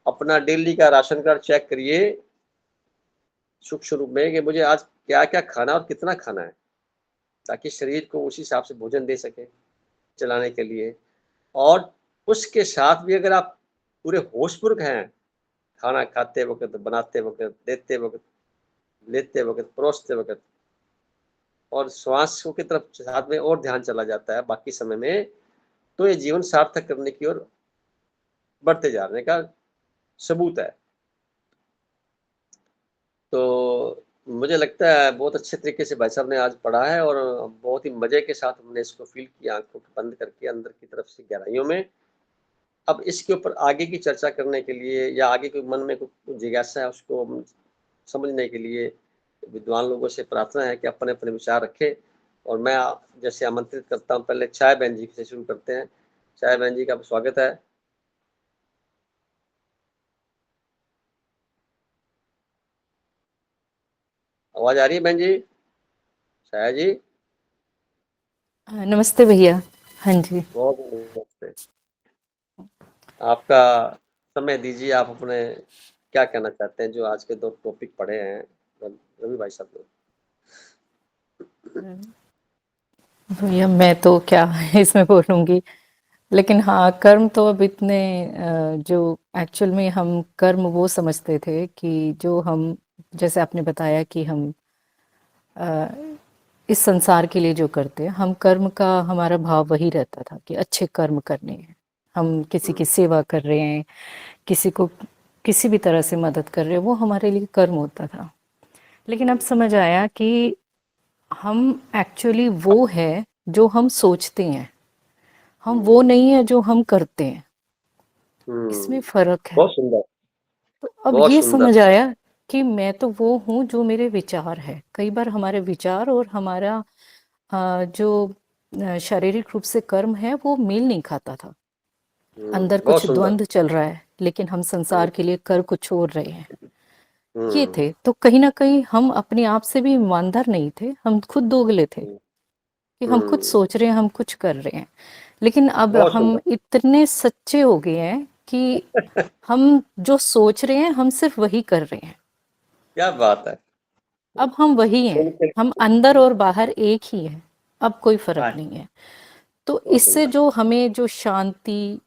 अपना डेली का राशन कार्ड चेक करिए सूक्ष्म रूप में कि मुझे आज क्या क्या खाना और कितना खाना है, ताकि शरीर को उसी हिसाब से भोजन दे सके चलाने के लिए। और उसके साथ भी अगर आप पूरे होशपूर्वक हैं, खाना खाते वक्त, बनाते वक्त, देते वक्त, लेते वक्त, परोसते वक्त, और श्वास की तरफ साथ में और ध्यान चला जाता है बाकी समय में, तो ये जीवन सार्थक करने की ओर बढ़ते जाने का सबूत है। तो मुझे लगता है बहुत अच्छे तरीके से भाई साहब ने आज पढ़ा है और बहुत ही मजे के साथ हमने इसको फील किया, आंखों को बंद करके अंदर की तरफ से गहराइयों में। अब इसके ऊपर आगे की चर्चा करने के लिए या आगे कोई मन में कोई जिज्ञासा है उसको समझने के लिए विद्वान लोगों से प्रार्थना है कि अपने अपने विचार रखें। और मैं जैसे आमंत्रित करता हूँ, पहले चाय बहन जी से शुरू करते हैं। चाय बहन जी का स्वागत है। आवाज आ रही है बहन जी? छाया जी नमस्ते भैया। हाँ जी, बहुत नमस्ते। आपका समय दीजिए, आप अपने क्या कहना चाहते हैं जो आज के 2 टॉपिक पढ़े हैं रवि भाई साहब ने। भैया मैं तो क्या इसमें बोलूँगी, लेकिन हाँ कर्म तो अब इतने जो एक्चुअल में हम कर्म वो समझते थे कि जो हम, जैसे आपने बताया कि हम इस संसार के लिए जो करते हैं, हम कर्म का हमारा भाव वही रहता था कि अच्छे कर्म करने हैं, हम किसी की सेवा कर रहे हैं, किसी को किसी भी तरह से मदद कर रहे हैं, वो हमारे लिए कर्म होता था। लेकिन अब समझ आया कि हम एक्चुअली वो है जो हम सोचते हैं, हम वो नहीं है जो हम करते हैं, इसमें फर्क है। बहुत सुंदर, तो अब बहुत ये सुंदर। समझ आया कि मैं तो वो हूँ जो मेरे विचार है। कई बार हमारे विचार और हमारा जो शारीरिक रूप से कर्म है वो मेल नहीं खाता था, अंदर बहुत कुछ सुंदर। द्वंद्व चल रहा है, लेकिन हम संसार के लिए कर कुछ और रहे हैं, ये हम्म, थे। तो कहीं ना कहीं हम अपने आप से भी ईमानदार नहीं थे, हम खुद दोगले थे कि हम कुछ सोच रहे हैं, हम कुछ कर रहे हैं। लेकिन अब बहुत हम सुंदर। इतने सच्चे हो गए हैं कि हम जो सोच रहे हैं हम सिर्फ वही कर रहे हैं। क्या बात है। अब हम वही हैं, बिल्कुल। हम अंदर और बाहर एक ही हैं, अब कोई फर्क हाँ, नहीं है। तो बहुत इससे सुंदर। जो हमें जो शांति,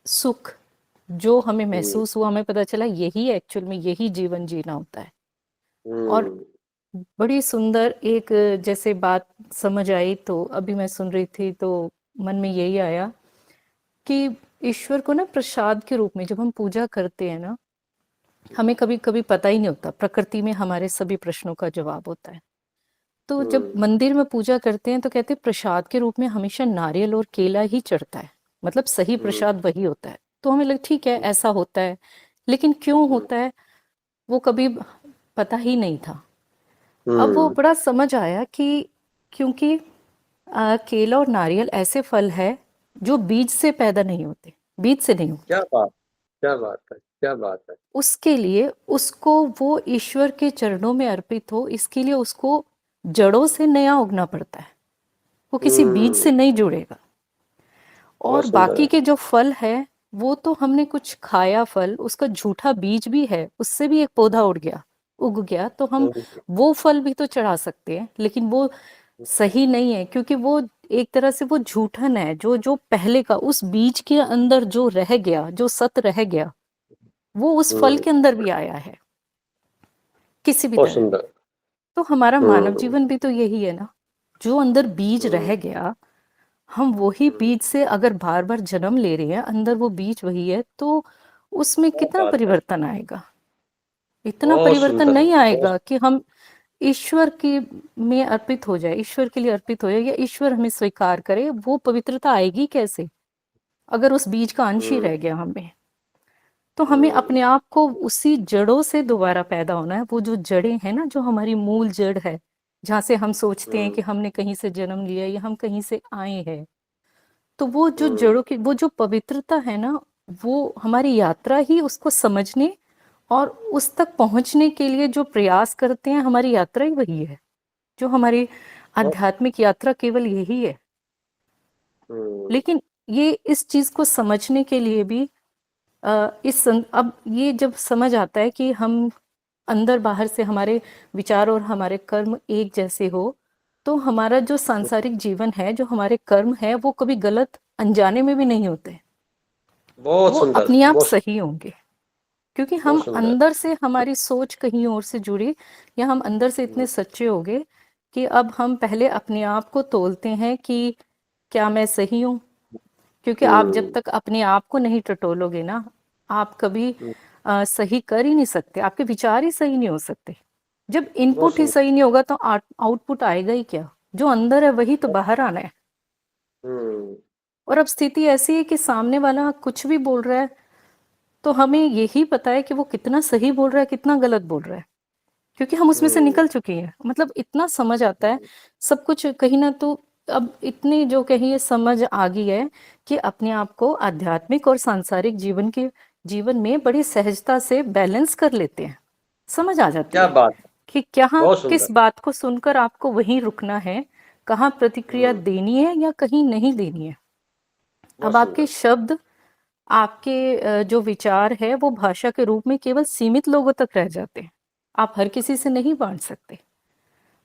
सुख जो हमें हम्म, महसूस हुआ, हमें पता चला यही एक्चुअल में यही जीवन जीना होता है। और हम्म, बड़ी सुंदर एक जैसे बात समझ आई, तो अभी मैं सुन रही थी तो मन में यही आया कि ईश्वर को ना प्रसाद के रूप में जब हम पूजा करते हैं ना, हमें कभी कभी पता ही नहीं होता, प्रकृति में हमारे सभी प्रश्नों का जवाब होता है। तो जब मंदिर में पूजा करते हैं तो कहते हैं प्रसाद के रूप में हमेशा नारियल और केला ही चढ़ता है, मतलब सही प्रसाद वही होता है। तो हमें लगा ठीक है ऐसा होता है, लेकिन क्यों होता है वो कभी पता ही नहीं था। अब वो बड़ा समझ आया कि क्योंकि केला और नारियल ऐसे फल है जो बीज से पैदा नहीं होते, बीज से नहीं होते। क्या बात, क्या बात है, क्या बात है। उसके लिए उसको वो ईश्वर के चरणों में अर्पित हो, इसके लिए उसको जड़ों से नया उगना पड़ता है, वो किसी बीज से नहीं जुड़ेगा। बहुत और सुंदर बाकी है। के जो फल है वो तो हमने कुछ खाया फल, उसका झूठा बीज भी है, उससे भी एक पौधा उड़ गया, उग गया, तो हम हम्म, वो फल भी तो चढ़ा सकते हैं, लेकिन वो सही नहीं है क्योंकि वो एक तरह से वो झूठन है, जो जो पहले का उस बीज के अंदर जो रह गया, जो सत रह गया, वो उस फल के अंदर भी आया है किसी भी बहुत तरह। सुंदर। तो हमारा मानव हम्म, जीवन भी तो यही है ना, जो अंदर बीज रह गया, हम वही बीज से अगर बार बार जन्म ले रहे हैं, अंदर वो बीज वही है, तो उसमें क्या कितना बात है। परिवर्तन आएगा? इतना बहुत परिवर्तन सुंदर, नहीं बहुत। आएगा कि हम ईश्वर की में अर्पित हो जाए, ईश्वर के लिए अर्पित हो जाए, या ईश्वर हमें स्वीकार करे। वो पवित्रता आएगी कैसे अगर उस बीज का अंश ही हम्म, रह गया हमें? तो हमें हम्म, अपने आप को उसी जड़ों से दोबारा पैदा होना है। वो जो जड़ें हैं ना, जो हमारी मूल जड़ है, जहाँ से हम सोचते हैं कि हमने कहीं से जन्म लिया या हम कहीं से आए हैं, तो वो जो जड़ों की वो जो पवित्रता है ना, वो हमारी यात्रा ही उसको समझने और उस तक पहुंचने के लिए जो प्रयास करते हैं, हमारी यात्रा ही वही है। जो हमारी बहुत। आध्यात्मिक यात्रा केवल यही है। हम्म, लेकिन ये इस चीज को समझने के लिए भी अब ये जब समझ आता है कि हम अंदर बाहर से हमारे विचार और हमारे कर्म एक जैसे हो, तो हमारा जो सांसारिक जीवन है, जो हमारे कर्म है, वो कभी गलत अनजाने में भी नहीं होते, बहुत वो सुंदर, अपने आप बहुत, सही होंगे। क्योंकि बहुत हम सुंदर। अंदर से हमारी सोच कहीं और से जुड़ी, या हम अंदर से इतने सच्चे हो गए कि अब हम पहले अपने आप को तोलते हैं कि क्या मैं सही हूँ। क्योंकि आप जब हम्म, तक अपने आप को नहीं टटोलोगे ना, आप कभी सही कर ही नहीं सकते, आपके विचार ही सही नहीं हो सकते। जब बहुत इनपुट ही सुंदर। सही नहीं होगा तो आउटपुट आएगा ही क्या? जो अंदर है वही तो बाहर आना है। हम्म, और अब स्थिति ऐसी है कि सामने वाला कुछ भी बोल रहा है तो हमें यही पता है कि वो कितना सही बोल रहा है, कितना गलत बोल रहा है, क्योंकि हम उसमें से निकल चुके हैं। मतलब इतना समझ आता है सब कुछ कहीं ना। तो अब इतनी जो कहिए समझ आ गई है कि अपने आप को आध्यात्मिक और सांसारिक जीवन में बड़ी सहजता से बैलेंस कर लेते हैं। समझ आ जाती क्या है बात है, कि क्या बहुत सुंदर। किस बात को सुनकर आपको वहीं रुकना है, कहाँ प्रतिक्रिया देनी है या कहीं नहीं देनी है। बहुत अब आपके सुंदर। शब्द, आपके जो विचार है वो भाषा के रूप में केवल सीमित लोगों तक रह जाते हैं। आप हर किसी से नहीं बांट सकते।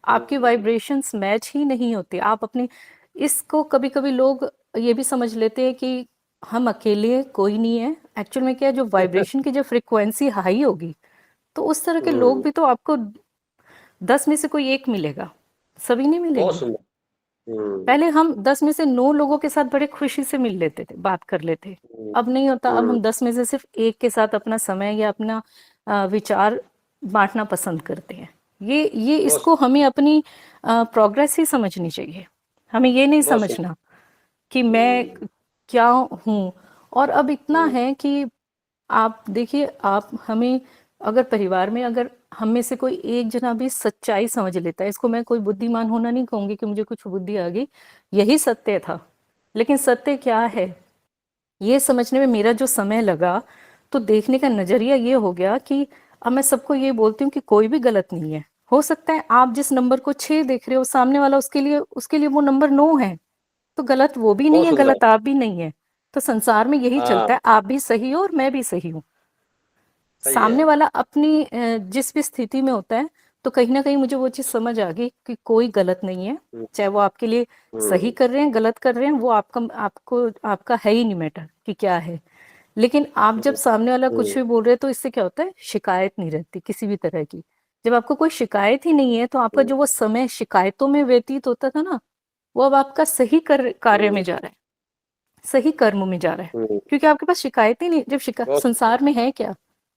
आपकी वाइब्रेशंस मैच ही नहीं होते। आप अपने इसको कभी कभी लोग ये भी समझ लेते हैं कि हम अकेले, कोई नहीं है। एक्चुअल में क्या है, जो वाइब्रेशन की जो फ्रिक्वेंसी हाई होगी तो उस तरह के लोग भी तो आपको 10 में से कोई एक मिलेगा, सभी नहीं बहुत मिलेंगे। सुंदर। पहले हम 10 में से 9 लोगों के साथ बड़े खुशी से मिल लेते थे, बात कर लेते। अब नहीं होता। अब हम 10 में से सिर्फ एक के साथ अपना समय या अपना विचार बांटना पसंद करते हैं। ये इसको हमें अपनी प्रोग्रेस ही समझनी चाहिए। हमें ये नहीं बहुत सुंदर। समझना कि मैं क्या हूँ। और अब इतना है कि आप देखिए, आप हमें अगर परिवार में अगर हम में से कोई एक जना भी सच्चाई समझ लेता है, इसको मैं कोई बुद्धिमान होना नहीं कहूंगी कि मुझे कुछ बुद्धि आ गई, यही सत्य था। लेकिन सत्य क्या है ये समझने में मेरा जो समय लगा, तो देखने का नजरिया ये हो गया कि अब मैं सबको ये बोलती हूँ कि कोई भी गलत नहीं है। हो सकता है आप जिस नंबर को 6 देख रहे हो, सामने वाला उसके लिए वो नंबर 9 है, तो गलत वो भी नहीं बहुत है, सुंदर। गलत आप भी नहीं है। तो संसार में यही हाँ, चलता है, आप भी सही हो और मैं भी सही हूँ। सही है। सामने वाला अपनी जिस भी स्थिति में होता है, तो कहीं ना कहीं मुझे वो चीज समझ आ गई कि कोई गलत नहीं है। चाहे वो आपके लिए सही कर रहे हैं, गलत कर रहे हैं, वो आपका है ही नहीं मैटर कि क्या है। लेकिन आप जब सामने वाला कुछ भी बोल रहे हैं तो इससे क्या होता है, शिकायत नहीं रहती किसी भी तरह की। जब आपको कोई शिकायत ही नहीं है तो आपका जो वो समय शिकायतों में व्यतीत होता था ना, वो अब आपका सही कार्य में जा रहा है, सही कर्म में जा रहा है। क्योंकि आपके पास शिकायत ही नहीं। जब शिकायत बहुत संसार में है क्या,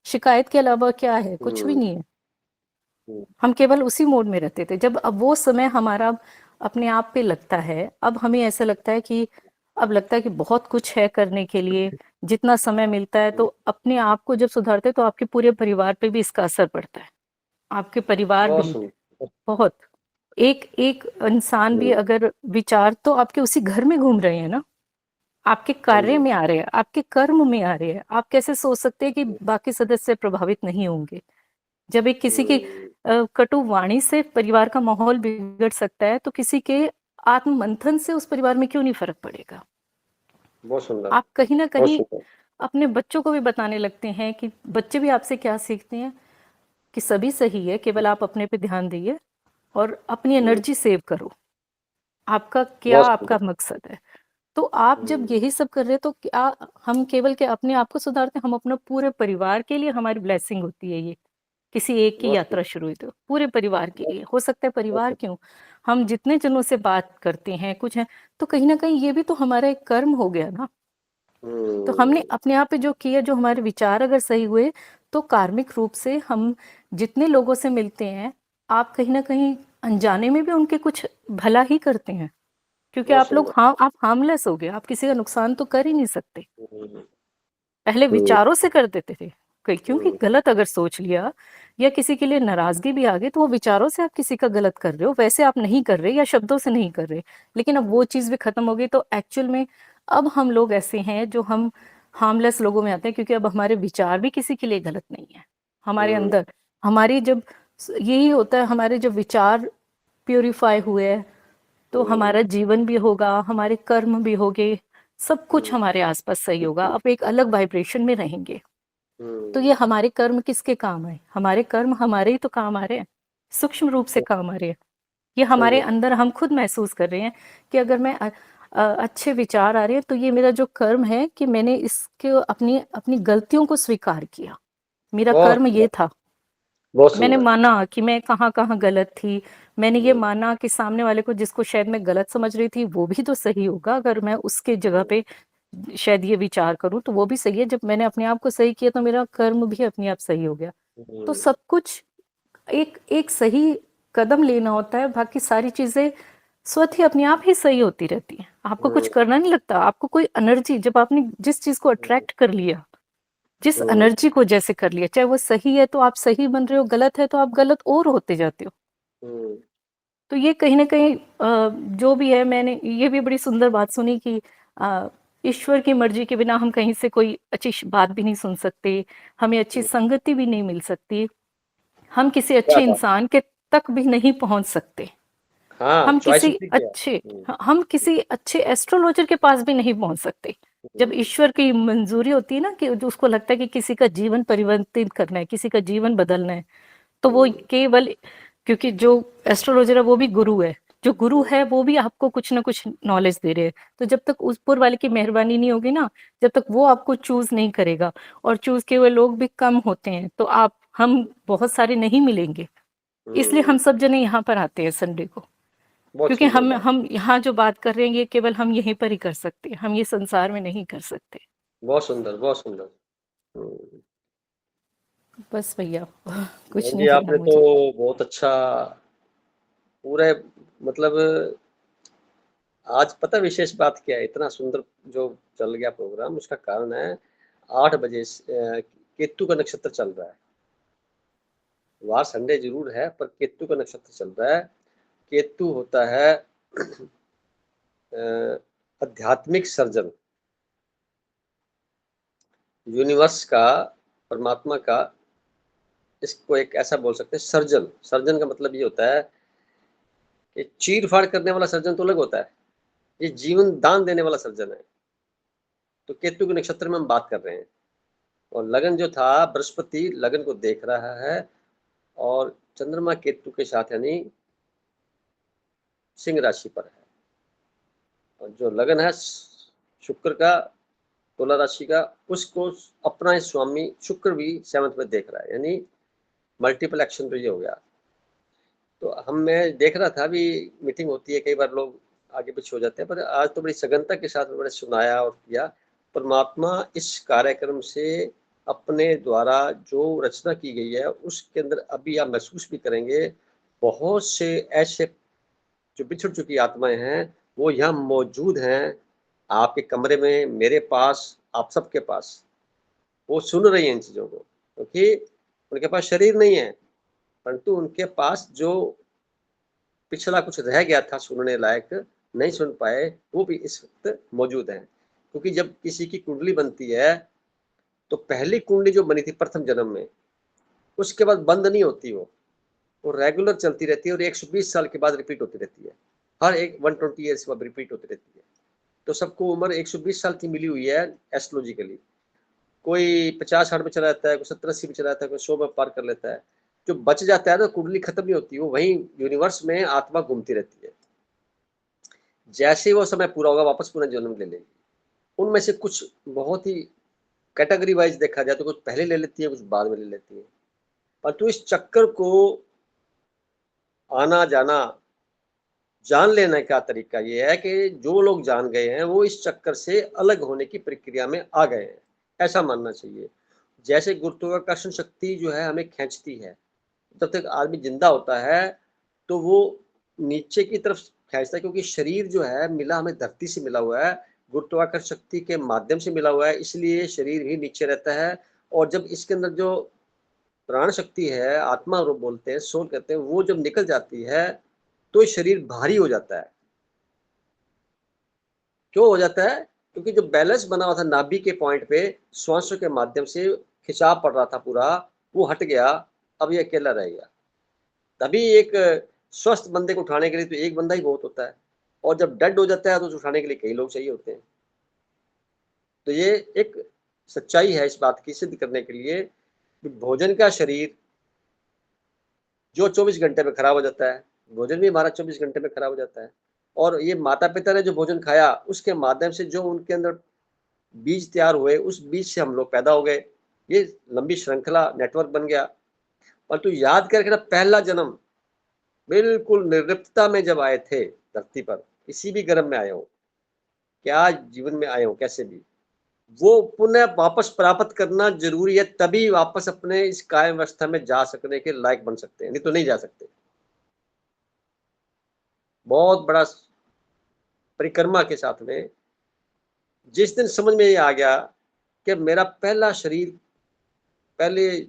शिकायत के अलावा क्या है, कुछ भी नहीं है। हम केवल उसी मोड में रहते थे। जब अब वो समय हमारा अपने आप पे लगता है, अब हमें ऐसा लगता है कि अब लगता है कि बहुत कुछ है करने के लिए, जितना समय मिलता है तो अपने आप को जब सुधारते हैं तो आपके पूरे परिवार पे भी इसका असर पड़ता है। आपके परिवार बहुत भी सुंदर। बहुत, एक एक इंसान भी अगर विचार तो आपके उसी घर में घूम रहे हैं ना, आपके हाँ कार्य जी। में आ रहे हैं, आपके कर्म में आ रहे हैं। आप कैसे सोच सकते हैं कि बाकी सदस्य प्रभावित नहीं होंगे। जब एक किसी की कटु वाणी से परिवार का माहौल बिगड़ सकता है, तो किसी के आत्म मंथन से उस परिवार में क्यों नहीं फर्क पड़ेगा। बहुत सुंदर। आप कहीं ना बहुत कहीं सुंदर। अपने बच्चों को भी बताने लगते हैं कि बच्चे भी आपसे क्या सीखते हैं, कि सभी सही है, केवल आप अपने पे ध्यान दीजिए और अपनी एनर्जी सेव करो। आपका क्या, बहुत आपका सुंदर। मकसद है। तो आप जब यही सब कर रहे हैं तो क्या हम केवल के अपने आप को सुधारते हैं, हम अपना पूरे परिवार के लिए हमारी ब्लेसिंग होती है। ये किसी एक की बहुत यात्रा सुंदर। शुरू हुई तो पूरे परिवार के बहुत लिए हो सकता है। बहुत परिवार सुंदर। क्यों, हम जितने जनों से बात करते हैं कुछ है, तो कहीं ना कहीं ये भी तो हमारा एक कर्म हो गया ना। तो हमने अपने आप पे जो किया, जो हमारे विचार अगर सही हुए, तो कार्मिक रूप से हम जितने लोगों से मिलते हैं, आप कहीं ना कहीं अनजाने में भी उनके कुछ भला ही करते हैं। क्योंकि बहुत आप लोग, सुंदर। हाँ, आप हार्मलेस हो गए, आप किसी का नुकसान तो कर ही नहीं सकते। हम्म, पहले विचारों से कर देते थे क्योंकि हम्म, गलत अगर सोच लिया या किसी के लिए नाराजगी भी आ गई, तो वो विचारों से आप किसी का गलत कर रहे हो, वैसे आप नहीं कर रहे या शब्दों से नहीं कर रहे। लेकिन अब वो चीज भी खत्म हो गई। तो एक्चुअल में अब हम लोग ऐसे हैं जो हम हार्मलेस लोगों में आते हैं, क्योंकि अब हमारे विचार भी किसी के लिए गलत नहीं है। हमारे अंदर हमारी जब यही होता है, हमारे जब विचार प्यूरिफाई हुए तो हमारा जीवन भी होगा, हमारे कर्म भी होंगे, सब कुछ हमारे आसपास सही होगा। अब एक अलग वाइब्रेशन में रहेंगे। तो ये हमारे कर्म किसके काम है, हमारे कर्म हमारे ही तो काम आ रहे हैं, सूक्ष्म रूप से काम आ रहे हैं। ये सही हमारे है। अंदर हम खुद महसूस कर रहे हैं कि अगर मैं अच्छे विचार आ रहे हैं तो ये मेरा जो कर्म है कि मैंने इसके अपनी अपनी गलतियों को स्वीकार किया। मेरा बहुत कर्म ये सुंदर। था, बहुत मैंने सुंदर। माना कि मैं कहाँ कहाँ गलत थी। मैंने ये माना कि सामने वाले को जिसको शायद मैं गलत समझ रही थी वो भी तो सही होगा, अगर मैं उसके जगह पे शायद ये विचार करूं तो वो भी सही है। जब मैंने अपने आप को सही किया तो मेरा कर्म भी अपने आप सही हो गया। तो सब कुछ एक एक सही कदम लेना होता है, बाकी सारी चीजें स्वतः ही अपने आप ही सही होती रहती है, आपको कुछ करना नहीं लगता, आपको कोई एनर्जी, जब आपने जिस चीज को अट्रैक्ट कर लिया, जिस एनर्जी को जैसे कर लिया, चाहे वो सही है तो आप सही बन रहे हो, गलत है तो आप गलत और होते जाते हो। तो ये कहीं ना कहीं जो भी है, मैंने ये भी बड़ी सुंदर बात सुनी कि ईश्वर की मर्जी के बिना हम कहीं से कोई अच्छी बात भी नहीं सुन सकते, हमें अच्छी संगति भी नहीं मिल सकती, हम किसी अच्छे इंसान के तक भी नहीं पहुंच सकते, हम किसी अच्छे एस्ट्रोलॉजर के पास भी नहीं पहुंच सकते। जब ईश्वर की मंजूरी होती है ना कि उसको लगता है कि किसी का जीवन परिवर्तित करना है, किसी का जीवन बदलना है, तो वो केवल, क्योंकि जो एस्ट्रोलॉजर है वो भी गुरु है, जो गुरु है वो भी आपको कुछ ना कुछ नॉलेज दे रहे हैं। तो जब तक उस ऊपर वाले की मेहरबानी नहीं होगी ना, जब तक वो आपको चूज नहीं करेगा, और चूज किए हुए लोग भी कम होते हैं, तो हम बहुत सारे नहीं मिलेंगे। इसलिए हम सब जने यहाँ पर आते हैं संडे को, क्योंकि हम यहाँ जो बात कर रहे हैं ये केवल हम यहीं पर ही कर सकते हैं, हम ये संसार में नहीं कर सकते। बहुत सुंदर, बहुत सुंदर। बस भैया कुछ जी, नहीं आपने तो बहुत अच्छा पूरे, मतलब आज पता विशेष बात क्या है, इतना सुंदर जो चल गया प्रोग्राम, उसका कारण है 8 बजे केतु का नक्षत्र चल रहा है। वार संडे जरूर है पर केतु का नक्षत्र चल रहा है। केतु होता है आध्यात्मिक सर्जन, यूनिवर्स का, परमात्मा का, इसको एक ऐसा बोल सकते हैं सर्जन। सर्जन का मतलब ये होता है कि चीर फाड़ करने वाला सर्जन तो अलग होता है, ये जीवन दान देने वाला सर्जन है। तो केतु के नक्षत्र में हम बात कर रहे हैं, और लगन जो था, बृहस्पति लगन को देख रहा है, और चंद्रमा केतु के साथ यानी सिंह राशि पर है, और जो लगन है शुक्र का, तुला राशि का, उसको अपना स्वामी शुक्र भी 7th में देख रहा है, यानी मल्टीपल एक्शन तो ये हो गया। तो मैं देख रहा था, अभी मीटिंग होती है, कई बार लोग आगे पीछे हो जाते हैं, पर आज तो बड़ी सघनता के साथ मैंने सुनाया और किया। परमात्मा इस कार्यक्रम से अपने द्वारा जो रचना की गई है उसके अंदर अभी आप महसूस भी करेंगे, बहुत से ऐसे जो बिछड़ चुकी आत्माएं हैं वो यहाँ मौजूद हैं, आपके कमरे में, मेरे पास, आप सबके पास। वो सुन रही हैं इन चीज़ों को, क्योंकि उनके पास शरीर नहीं है, परंतु उनके पास जो पिछला कुछ रह गया था सुनने लायक, नहीं सुन पाए, वो भी इस वक्त मौजूद हैं। क्योंकि जब किसी की कुंडली बनती है तो पहली कुंडली जो बनी थी प्रथम जन्म में, उसके बाद बंद नहीं होती, वो रेगुलर चलती रहती है, और 120 साल के बाद रिपीट होती रहती है, हर एक 120 ईयर्स के बाद रिपीट होती रहती है। तो सबको उम्र 120 साल की मिली हुई है एस्ट्रोलॉजिकली। कोई 50-60 में चला जाता है, कोई 70-80 में चला जाता है, कोई 100 में पार कर लेता है। जो बच जाता है ना, कुंडली खत्म नहीं होती, वो वहीं यूनिवर्स में आत्मा घूमती रहती है। जैसे ही वो समय पूरा होगा वापस पुनः जन्म ले लेगी। उनमें से कुछ बहुत ही कैटेगरी वाइज देखा जाए तो कुछ पहले ले लेती है, कुछ बाद में ले लेती है। परंतु इस चक्कर को आना जाना जान लेने का तरीका ये है कि जो लोग जान गए हैं वो इस चक्कर से अलग होने की प्रक्रिया में आ गए हैं, ऐसा मानना चाहिए। जैसे गुरुत्वाकर्षण शक्ति जो है हमें खींचती है, जब तक आदमी जिंदा होता है तो वो नीचे की तरफ खींचता है, क्योंकि शरीर जो है मिला हमें धरती से मिला हुआ है, गुरुत्वाकर्षण शक्ति के माध्यम से मिला हुआ है, इसलिए शरीर ही नीचे रहता है। और जब इसके अंदर जो प्राण शक्ति है, आत्मा बोलते हैं, सोल कहते हैं, वो जब निकल जाती है तो शरीर भारी हो जाता है। क्यों हो जाता है? क्योंकि जो बैलेंस बना हुआ था नाभि के पॉइंट पे, श्वासों के माध्यम से खिंचाव पड़ रहा था पूरा, वो हट गया, अब ये अकेला रह गया। तभी एक स्वस्थ बंदे को उठाने के लिए तो एक बंदा ही बहुत होता है, और जब डेड हो जाता है तो उठाने के लिए कई लोग चाहिए होते हैं। तो ये एक सच्चाई है इस बात की सिद्ध करने के लिए कि भोजन का शरीर जो 24 घंटे में खराब हो जाता है, भोजन भी हमारा 24 घंटे में खराब हो जाता है। और ये माता पिता ने जो भोजन खाया उसके माध्यम से जो उनके अंदर बीज तैयार हुए, उस बीज से हम लोग पैदा हो गए, ये लंबी श्रृंखला नेटवर्क बन गया। परंतु याद करके ना, पहला जन्म बिल्कुल निर्लिप्तता में जब आए थे धरती पर, किसी भी गर्भ में आए हो, क्या जीवन में आए हो, कैसे भी, वो पुनः वापस प्राप्त करना जरूरी है, तभी वापस अपने इस कायम अवस्था में जा सकने के लायक बन सकते हैं, नहीं तो नहीं जा सकते। बहुत बड़ा परिक्रमा के साथ में जिस दिन समझ में ये आ गया कि मेरा पहला शरीर, पहले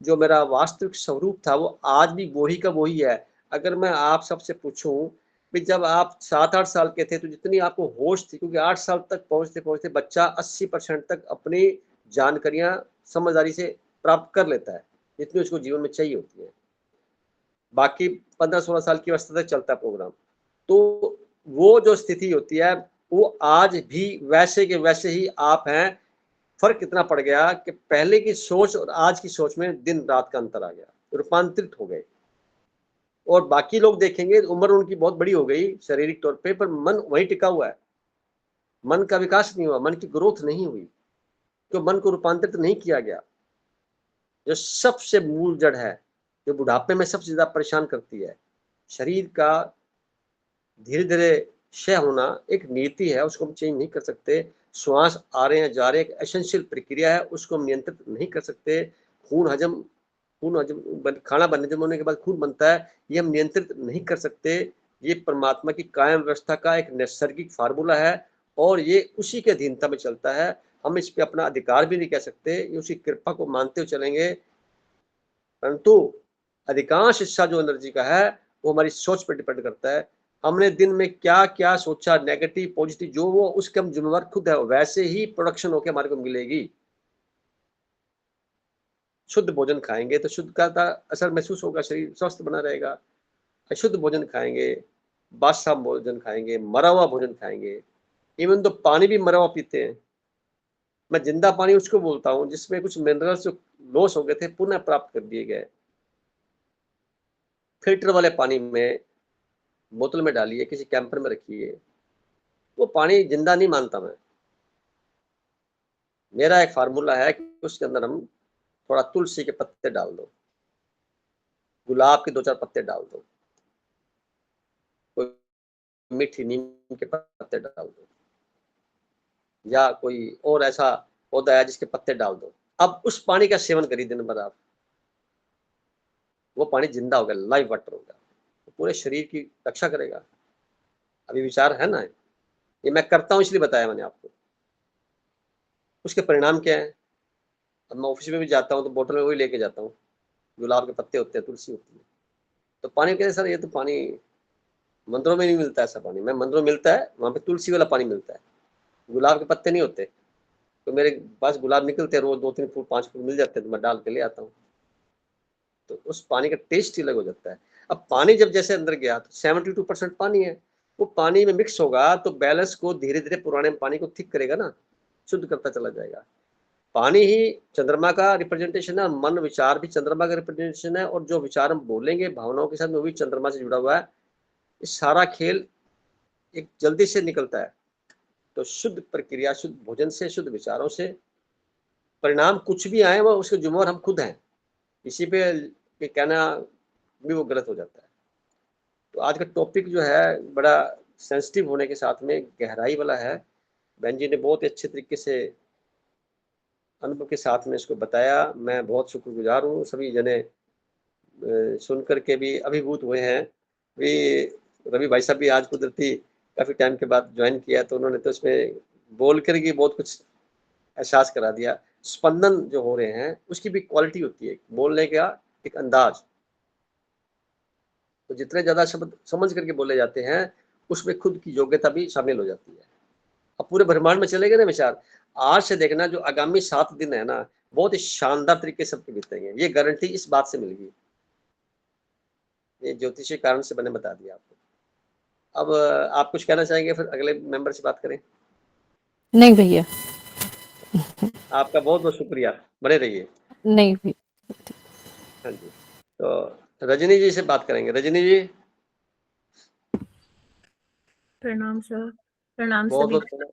जो मेरा वास्तविक स्वरूप था वो आज भी वही का वही है। अगर मैं आप सबसे पूछूं कि जब आप 7-8 साल के थे तो जितनी आपको होश थी, क्योंकि 8 साल तक पहुंचते बच्चा 80% तक अपनी जानकारियां समझदारी से प्राप्त कर लेता है, जितनी उसको जीवन में चाहिए होती है। बाकी 15-16 साल की अवस्था तक चलता है प्रोग्राम। तो वो जो स्थिति होती है वो आज भी वैसे के वैसे ही आप हैं। फर्क कितना पड़ गया कि पहले की सोच और आज की सोच में दिन रात का अंतर आ गया, रूपांतरित हो गए। और बाकी लोग देखेंगे उम्र उनकी बहुत बड़ी हो गई शारीरिक तौर पे, पर मन वहीं टिका हुआ है। मन का विकास नहीं हुआ, मन की ग्रोथ नहीं हुई, तो मन को रूपांतरित नहीं किया गया। जो सबसे मूल जड़ है, जो बुढ़ापे में सबसे ज्यादा परेशान करती है, शरीर का धीरे धीरे क्षय होना एक नीति है, उसको हम चेंज नहीं कर सकते। श्वास आ रहे हैं जा रहे हैं, एक एसेंशियल प्रक्रिया है, उसको हम नियंत्रित नहीं कर सकते। खून हजम खाना बनने होने के बाद खून बनता है, ये हम नियंत्रित नहीं कर सकते। ये परमात्मा की कायम व्यवस्था का एक नैसर्गिक फार्मूला है और ये उसी के अधीनता में चलता है। हम इस पे अपना अधिकार भी नहीं कह सकते, ये उसी कृपा को मानते हुए चलेंगे। परंतु अधिकांश हिस्सा जो एनर्जी का है वो हमारी सोच पर डिपेंड करता है। हमने दिन में क्या क्या सोचा, नेगेटिव पॉजिटिव, जो वो उसके हम जिम्मेवार खुद है, वैसे ही प्रोडक्शन होकर हमारे को मिलेगी। शुद्ध भोजन खाएंगे तो शुद्ध का असर महसूस होगा, शरीर स्वस्थ बना रहेगा। अशुद्ध भोजन खाएंगे, बादशाह भोजन खाएंगे, मरा हुआ भोजन खाएंगे, इवन तो पानी भी मरा हुआ पीते हैं। मैं जिंदा पानी उसको बोलता हूँ जिसमें कुछ मिनरल्स जो लॉस हो गए थे पुनः प्राप्त कर दिए गए। फिल्टर वाले पानी में बोतल में डालिए, किसी कैंपर में रखिए, वो पानी जिंदा नहीं मानता मैं। मेरा एक फार्मूला है कि उसके अंदर हम थोड़ा तुलसी के पत्ते डाल दो, गुलाब के 2-4 पत्ते डाल दो, कोई मीठी नीम के पत्ते डाल दो, या कोई और ऐसा पौधा है जिसके पत्ते डाल दो। अब उस पानी का सेवन करिए दिन भर आप, वो पानी जिंदा होगा, लाइव वाटर होगा, पूरे शरीर की रक्षा करेगा। अभी विचार है ना, ये मैं करता हूँ इसलिए बताया मैंने आपको। उसके परिणाम क्या है? अब मैं ऑफिस में भी जाता हूँ तो बोतल में वही लेके जाता हूँ, गुलाब के पत्ते होते हैं, तुलसी होती है। तो पानी कहते सर ये तो पानी मंदिरों में नहीं मिलता, ऐसा पानी मैं मंदिरों में मिलता है, वहां पे तुलसी वाला पानी मिलता है, गुलाब के पत्ते नहीं होते। तो मेरे पास गुलाब निकलते हैं रोज, 2-3 फूल 5 फूल मिल जाते हैं, तो मैं डाल के ले आता हूँ। तो उस पानी का टेस्ट ही अलग हो जाता है। अब पानी जब जैसे अंदर गया तो 72% पानी है, वो पानी में मिक्स होगा तो बैलेंस को धीरे धीरे पुराने पानी को थिक करेगा ना, शुद्ध करता चला जाएगा। पानी ही चंद्रमा का रिप्रेजेंटेशन है, मन विचार भी चंद्रमा का रिप्रेजेंटेशन है, और जो विचार हम बोलेंगे भावनाओं के साथ में वो भी चंद्रमा से जुड़ा हुआ है। इस सारा खेल एक जल्दी से निकलता है। तो शुद्ध प्रक्रिया, शुद्ध भोजन से, शुद्ध विचारों से परिणाम कुछ भी आए वो उसके जिम्मेवार हम खुद हैं। इसी पे कहना भी वो गलत हो जाता है। तो आज का टॉपिक जो है बड़ा सेंसिटिव होने के साथ में गहराई वाला है। बहन जी ने बहुत अच्छे तरीके से अनुभव के साथ में इसको बताया। मैं बहुत शुक्रगुजार हूँ। सभी जने सुन करके भी अभिभूत हुए हैं। भी रवि भाई साहब भी आज कुदरती काफ़ी टाइम के बाद ज्वाइन किया, तो उन्होंने तो इसमें बोल कर के बहुत कुछ एहसास करा दिया। स्पंदन जो हो रहे हैं उसकी भी क्वालिटी होती है, बोलने का एक अंदाज। तो जितने ज़्यादा शब्द समझ करके बोले जाते हैं उसमें खुद की योग्यता भी शामिल हो जाती है। अब पूरे ब्रह्मांड में चले गए ना विचार, आज से देखना जो आगामी 7 दिन है ना, बहुत ही शानदार तरीके से सबके बीतेंगे। ये गारंटी इस बात से मिल गई, ये ज्योतिषीय कारण से मैंने बता दिया आपको। अब आप कुछ कहना चाहेंगे, फिर अगले मेंबर से बात करें? नहीं भैया, आपका बहुत बहुत शुक्रिया, बने रहिए। नहीं भैया। हाँ जी, तो रजनी जी से बात करेंगे। रजनी जी, प्रणाम सर। प्रणाम बहुत सभी। बहुत प्रणाम।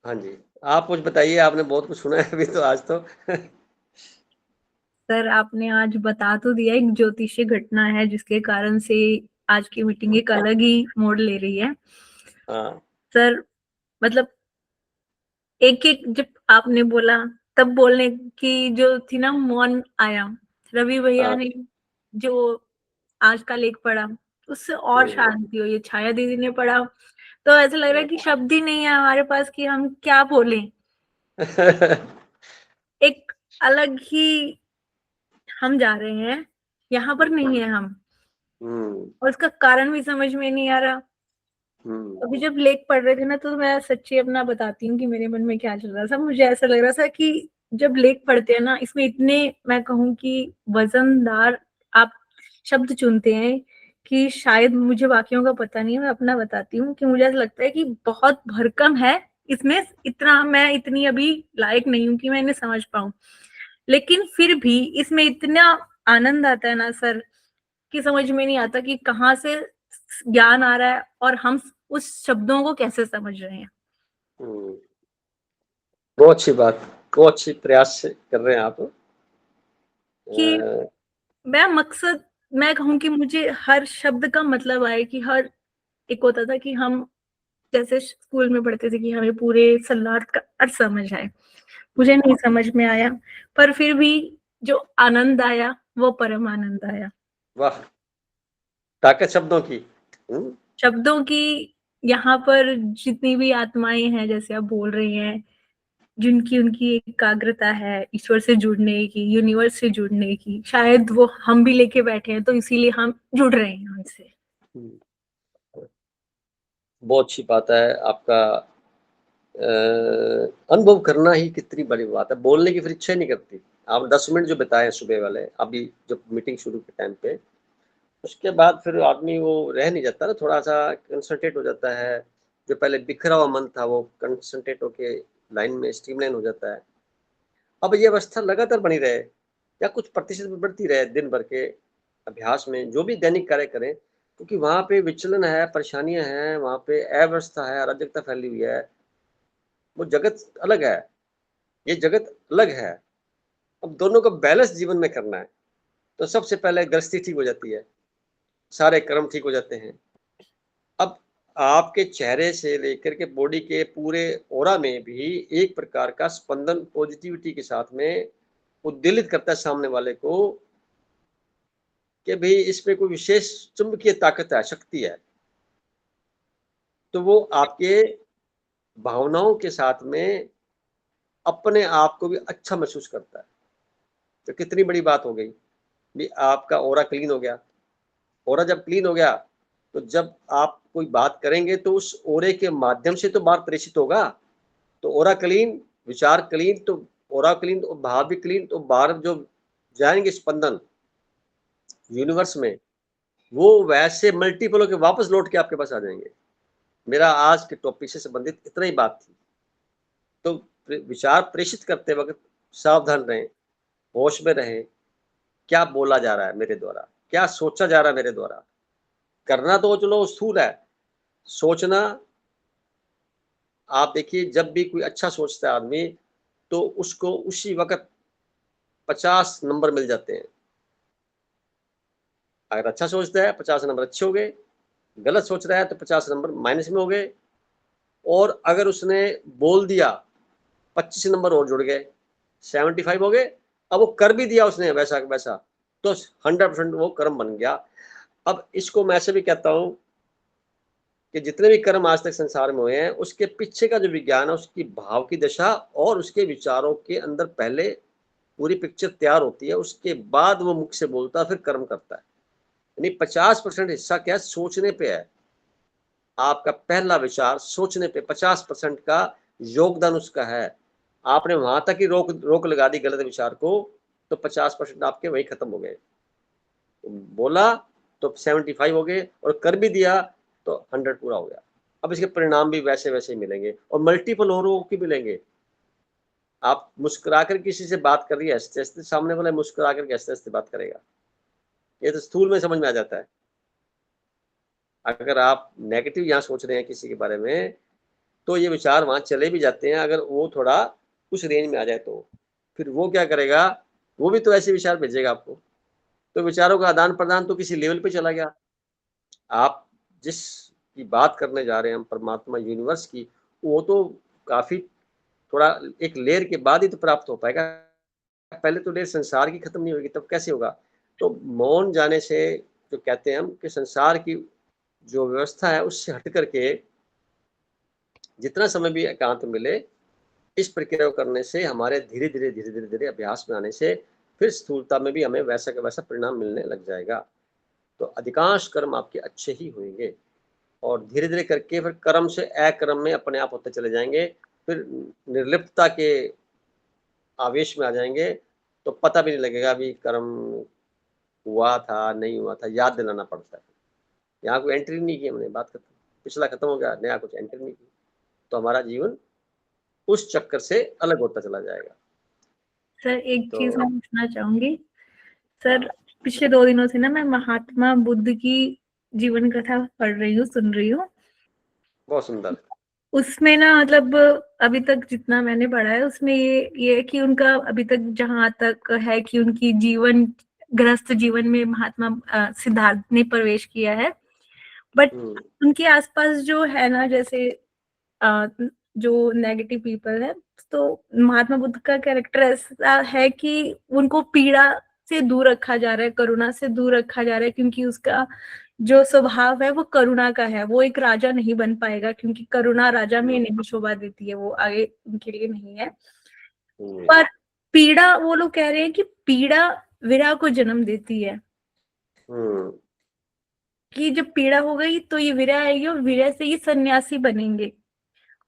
हाँ जी, आप कुछ बताइए, आपने बहुत कुछ सुना है अभी तो, आज तो सर आपने आज बता तो दिया, एक ज्योतिषीय घटना है जिसके कारण से आज की मीटिंग एक अलग ही मोड़ ले रही है। हाँ सर मतलब एक एक जब आपने बोला तब बोलने की जो थी ना, मौन आया। रवि भैया हाँ ने जो आज का लेख पढ़ा उससे और शांति हो। ये छाया दीदी ने पढ़ा तो ऐसा लग रहा है कि शब्द ही नहीं है हमारे पास कि हम क्या बोलें। एक अलग ही हम जा रहे हैं, यहाँ पर नहीं है हम, और उसका कारण भी समझ में नहीं आ रहा। अभी जब लेख पढ़ रहे थे ना, तो मैं सच्ची अपना बताती हूँ कि मेरे मन में क्या चल रहा था। मुझे ऐसा लग रहा था कि जब लेख पढ़ते हैं ना, इसमें इतने, मैं कहूँ कि वजनदार आप शब्द चुनते हैं कि शायद, मुझे बाकियों का पता नहीं है, मैं अपना बताती हूँ कि मुझे ऐसा लगता है कि बहुत भरकम है इसमें, इतना मैं इतनी अभी लायक नहीं हूँ कि मैं इन्हें समझ पाऊँ, लेकिन फिर भी इसमें इतना आनंद आता है ना सर, कि समझ में नहीं आता कि कहाँ से ज्ञान आ रहा है और हम उस शब्दों को कैसे समझ रहे हैं। बहुत अच्छी बात, बहुत अच्छी प्रयास कर रहे हैं आप कि मैं मकसद, मैं कहूँ कि मुझे हर शब्द का मतलब आए, कि हर एक होता था कि हम जैसे स्कूल में पढ़ते थे कि हमें पूरे सलाद का अर्थ समझ आए, मुझे नहीं समझ में आया, पर फिर भी जो आनंद आया वो परम आनंद आया। वाह, ताकत शब्दों की। शब्दों की, यहाँ पर जितनी भी आत्माएं हैं, जैसे आप बोल रही हैं, जिनकी उनकी एकाग्रता है ईश्वर से जुड़ने की, यूनिवर्स से जुड़ने की, शायद वो हम भी लेके बैठे हैं, तो इसीलिए हम जुड़ रहे हैं उनसे। बहुत अच्छी बात है। आपका अनुभव करना ही कितनी बड़ी बात है। बोलने की फिर इच्छा नहीं करती। आप 10 मिनट जो बिताए सुबह वाले, अभी जब मीटिंग शुरू के टाइम पे, उसके बाद फिर आदमी वो रह नहीं जाता ना, थोड़ा सा कंसंट्रेट हो जाता है। जो पहले बिखरा हुआ मन था वो कंसंट्रेट होके लाइन में स्ट्रीमलाइन हो जाता है। अब ये अवस्था लगातार बनी रहे या कुछ प्रतिशत बढ़ती रहे दिन भर के अभ्यास में, जो भी दैनिक कार्य करें, क्योंकि वहाँ पे विचलन है, परेशानियां हैं, वहाँ पे अव्यवस्था है, अराजकता फैली हुई है। वो जगत अलग है, ये जगत अलग है। अब दोनों को बैलेंस जीवन में करना है, तो सबसे पहले गृहस्थी ठीक हो जाती है, सारे कर्म ठीक हो जाते हैं। अब आपके चेहरे से लेकर के बॉडी के पूरे ऑरा में भी एक प्रकार का स्पंदन पॉजिटिविटी के साथ में उद्दीलित करता है सामने वाले को कि भाई इसमें कोई विशेष चुंबकीय ताकत है, शक्ति है। तो वो आपके भावनाओं के साथ में अपने आप को भी अच्छा महसूस करता है। तो कितनी बड़ी बात हो गई भी, आपका ऑरा क्लीन हो गया। ऑरा जब क्लीन हो गया, तो जब आप कोई बात करेंगे तो उस ऑरे के माध्यम से तो बात प्रेषित होगा। तो ऑरा क्लीन, विचार क्लीन, तो ऑरा क्लीन, तो भाव भी क्लीन, तो बाहर जो जाएंगे स्पंदन यूनिवर्स में, वो वैसे मल्टीपल होकर वापस लौट के आपके पास आ जाएंगे। मेरा आज के टॉपिक से संबंधित इतना ही बात थी। तो विचार प्रेषित करते वक्त सावधान रहें, होश में रहें, क्या बोला जा रहा है मेरे द्वारा, क्या सोचा जा रहा है मेरे द्वारा। करना तो चलो स्थूल है, सोचना, आप देखिए जब भी कोई अच्छा सोचता है आदमी, तो उसको उसी वक्त 50 नंबर मिल जाते हैं। अगर अच्छा सोचता है 50 नंबर अच्छे हो गए, गलत सोच रहा है तो 50 नंबर माइनस में हो गए। और अगर उसने बोल दिया 25 नंबर और जुड़ गए, 75 हो गए। अब वो कर भी दिया उसने वैसा वैसा, तो 100% वो कर्म बन गया। अब इसको मैं ऐसे भी कहता हूं कि जितने भी कर्म आज तक संसार में हुए हैं, उसके पीछे का जो विज्ञान है, उसकी भाव की दशा और उसके विचारों के अंदर पहले पूरी पिक्चर तैयार होती है, उसके बाद वो मुख से बोलता है, फिर कर्म करता है। यानी 50% हिस्सा क्या है, सोचने पे है। आपका पहला विचार सोचने पे 50% का योगदान उसका है। आपने वहां तक ही रोक लगा दी गलत विचार को, तो 50% आपके वही खत्म हो गए। बोला तो 75 हो गए, और कर भी दिया तो 100 पूरा हो गया। अब इसके परिणाम भी वैसे वैसे ही मिलेंगे, और मल्टीपल औरों की मिलेंगे। आप मुस्कुराकर किसी से बात कर रही है हंसते हंसते, सामने वाला मुस्कुराकर के हंसते हंसते बात करेगा। ये तो स्थूल में समझ में आ जाता है। अगर आप नेगेटिव यहाँ सोच रहे हैं किसी के बारे में, तो ये विचार वहां चले भी जाते हैं। अगर वो थोड़ा उस रेंज में आ जाए, तो फिर वो क्या करेगा, वो भी तो ऐसे विचार भेजेगा आपको। तो विचारों का आदान प्रदान तो किसी लेवल पे चला गया। आप जिस की बात करने जा रहे हैं, हम परमात्मा यूनिवर्स की, वो तो काफी थोड़ा एक लेयर के बाद ही तो प्राप्त हो पाएगा। पहले तो लेयर संसार की खत्म नहीं होगी, तब कैसे होगा। तो मौन जाने से जो कहते हैं हम कि संसार की जो व्यवस्था है उससे हट करके जितना समय भी एकांत मिले, इस प्रक्रिया को करने से हमारे धीरे-धीरे अभ्यास में आने से फिर स्थूलता में भी हमें वैसा का वैसा परिणाम मिलने लग जाएगा। तो अधिकांश कर्म आपके अच्छे ही होंगे और धीरे-धीरे करके फिर कर्म से अकर्म में अपने आप होते चले जाएँगे। फिर निर्लिप्तता के आवेश में आ जाएँगे, तो पता भी नहीं लगेगा अभी कर्म हुआ था, नहीं हुआ था, याद दिलाना पड़ता है। यहाँ कोई एंट्री नहीं की हमने, बात खत्म। पिछला खत्म हो गया, नया कुछ एंट्री नहीं की। तो हमारा जीवन उस चक्कर से अलग होता चला जाएगा। सर एक तो चीज मैं पूछना चाहूंगी सर, पिछले 2 दिनों से ना मैं महात्मा बुद्ध की जीवन कथा पढ़ रही हूँ, सुन रही हूँ। बहुत सुंदर। उसमें ना मतलब अभी तक जितना मैंने पढ़ा है उसमें ये है कि उनका अभी तक जहां तक है कि उनकी जीवन गृहस्थ जीवन में महात्मा सिद्धार्थ ने प्रवेश किया है, बट उनके आसपास जो है ना, जैसे जो नेगेटिव पीपल है, तो महात्मा बुद्ध का कैरेक्टर ऐसा है कि उनको पीड़ा से दूर रखा जा रहा है, करुणा से दूर रखा जा रहा है, क्योंकि उसका जो स्वभाव है वो करुणा का है। वो एक राजा नहीं बन पाएगा क्योंकि करुणा राजा में नहीं शोभा देती है, वो आगे उनके लिए नहीं है। पर पीड़ा, वो लोग कह रहे हैं कि पीड़ा विरह को जन्म देती है, कि जब पीड़ा हो गई तो ये विरह आएगी और विरह से ये सन्यासी बनेंगे।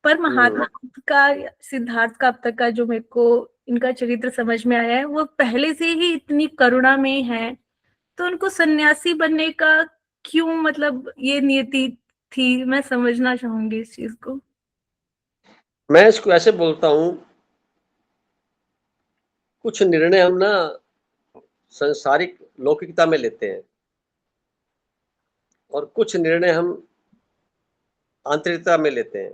पर महात्मा बुद्ध का, सिद्धार्थ का अब तक का जो मेरे को इनका चरित्र समझ में आया है, वो पहले से ही इतनी करुणा में है, तो उनको सन्यासी बनने का क्यों, मतलब ये नियति थी, मैं समझना चाहूंगी इस चीज को। मैं इसको ऐसे बोलता हूं, कुछ निर्णय हम ना सांसारिक लौकिकता में लेते हैं और कुछ निर्णय हम आंतरिकता में लेते हैं।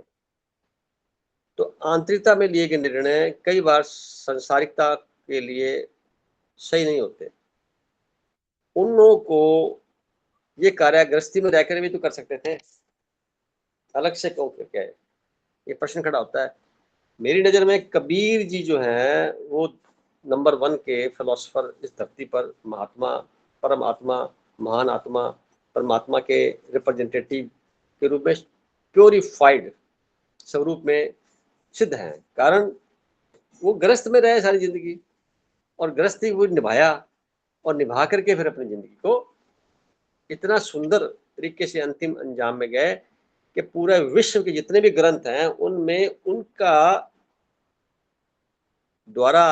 तो आंतरिकता में लिए गए निर्णय कई बार सांसारिकता के लिए सही नहीं होते। उन लोगों को ये कार्य गृहस्थी में रहकर भी तो कर सकते थे, अलग से क्यों क्या है, ये प्रश्न खड़ा होता है। मेरी नज़र में कबीर जी जो हैं वो नंबर 1 के फिलोसोफर इस धरती पर, महात्मा, परमात्मा, महान आत्मा, परमात्मा के रिप्रेजेंटेटिव के रूप में प्योरीफाइड स्वरूप में सिद्ध हैं। कारण वो गृहस्थ में रहे सारी जिंदगी और गृहस्थी वो निभाया और निभा करके फिर अपनी जिंदगी को इतना सुंदर तरीके से अंतिम अंजाम में गए कि पूरे विश्व के जितने भी ग्रंथ हैं उनमें उनका द्वारा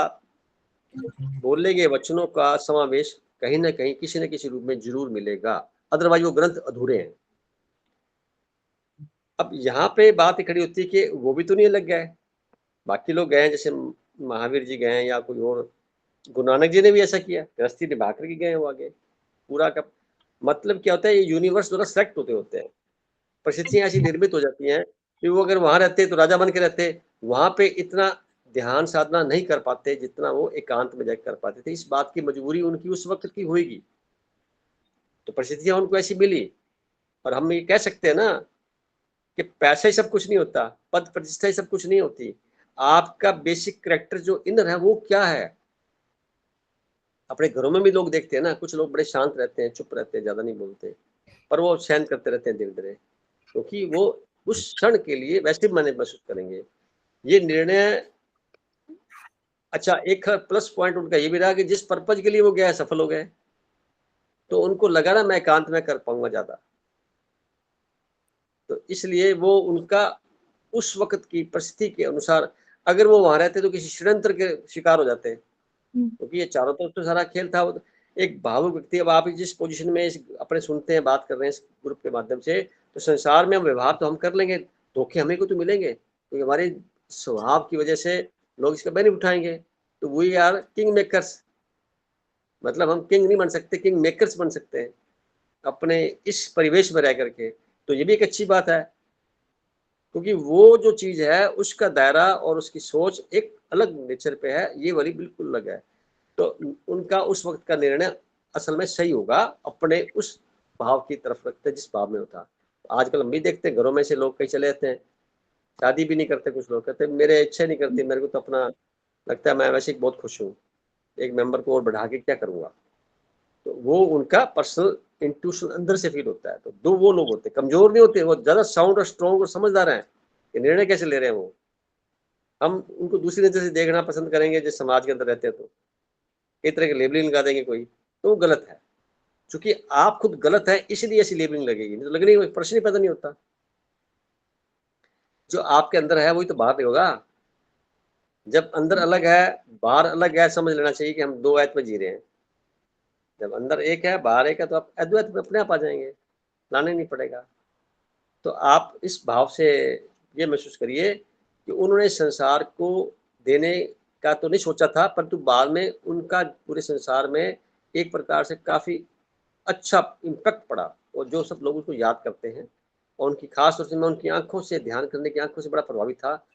बोले गए वचनों का समावेश कहीं ना कहीं किसी न किसी रूप में जरूर मिलेगा, अदरवाइज वो ग्रंथ अधूरे हैं। अब यहाँ पे बात खड़ी होती है कि वो भी तो नहीं लग गए, बाकी लोग गए, जैसे महावीर जी गए या कोई और, गुरु नानक जी ने भी ऐसा किया, गृहस्थी निभा करके गए वो आगे। पूरा का मतलब क्या होता है, ये यूनिवर्स द्वारा सेलेक्ट होते हैं, परिस्थितियां ऐसी निर्मित हो जाती हैं कि वो अगर वहां रहते तो राजा बन के रहते, वहां पे इतना ध्यान साधना नहीं कर पाते जितना वो एकांत में जाकर कर पाते थे। इस बात की मजबूरी उनकी उस वक्त की होगी, तो परिस्थितियां उनको ऐसी मिली। और हम ये कह सकते हैं ना कि पैसा ही सब कुछ नहीं होता, पद प्रतिष्ठा ही सब कुछ नहीं होती, आपका बेसिक कैरेक्टर जो इनर है वो क्या है। अपने घरों में भी लोग देखते हैं ना, कुछ लोग बड़े शांत रहते हैं, चुप रहते हैं, ज्यादा नहीं बोलते, पर वो सहन करते रहते हैं धीरे धीरे, क्योंकि वो उस क्षण के लिए वैसे माने महसूस करेंगे। ये निर्णय, अच्छा एक प्लस पॉइंट उनका ये भी रहा कि जिस पर्पज के लिए वो गया सफल हो गए, तो उनको लगा ना मैं एकांत में कर पाऊंगा ज्यादा, तो इसलिए वो उनका उस वक्त की परिस्थिति के अनुसार, अगर वो वहां रहते तो किसी षड्यंत्र के शिकार हो जाते, क्योंकि ये चारों तरफ तो सारा खेल था। एक भावुक व्यक्ति, अब आप जिस पोजीशन में अपने सुनते हैं, बात कर रहे हैं इस ग्रुप के माध्यम से, तो संसार में हम व्यवहार तो हम कर लेंगे, धोखे हमें को तो मिलेंगे, क्योंकि हमारे स्वभाव की वजह से लोग इसका बेनिफिट उठाएंगे। तो वी आर किंग मेकर्स, मतलब हम किंग नहीं बन सकते, किंग मेकर्स बन सकते हैं अपने इस परिवेश में रह करके। तो ये भी एक अच्छी बात है, क्योंकि वो जो चीज है उसका दायरा और उसकी सोच एक अलग नेचर पे है, ये वाली बिल्कुल अलग है। तो उनका उस वक्त का निर्णय असल में सही होगा, अपने उस भाव की तरफ रखते जिस भाव में होता। आजकल हम भी देखते हैं, घरों में से लोग कहीं चले जाते हैं, शादी भी नहीं करते, कुछ लोग कहते मेरे इच्छा नहीं करती, मेरे को तो अपना लगता है मैं वैसे ही बहुत खुश हूँ, एक मेंबर को और बढ़ा के क्या करूँगा। तो वो उनका पर्सनल इंट्यूशन अंदर से फील होता है। तो दो वो लोग होते हैं, कमजोर नहीं होते, वो ज्यादा साउंड और स्ट्रॉन्ग और समझदार हैं कि निर्णय कैसे ले रहे हैं वो। हम उनको दूसरी नजर से देखना पसंद करेंगे जिस समाज के अंदर रहते हैं, तो कई तरह की लेबलिंग लगा देंगे कोई, तो वो गलत है। क्योंकि आप खुद गलत है इसलिए ऐसी लेबलिंग लगेगी, नहीं तो लगने का प्रश्न ही पैदा नहीं होता। जो आपके अंदर है वही तो बाहर नहीं होगा। जब अंदर अलग है बाहर अलग है, समझ लेना चाहिए कि हम दो अद्वैत में जी रहे हैं। जब अंदर एक है बाहर एक है, तो आप अद्वैत में अपने आप आ जाएंगे, लाने नहीं पड़ेगा। तो आप इस भाव से ये महसूस करिए कि उन्होंने संसार को देने का तो नहीं सोचा था, परंतु बाद में उनका पूरे संसार में एक प्रकार से काफी अच्छा इम्पैक्ट पड़ा, और जो सब लोग उसको याद करते हैं। और उनकी खास तौर से मैं उनकी आंखों से, ध्यान करने की आंखों से बड़ा प्रभावित था,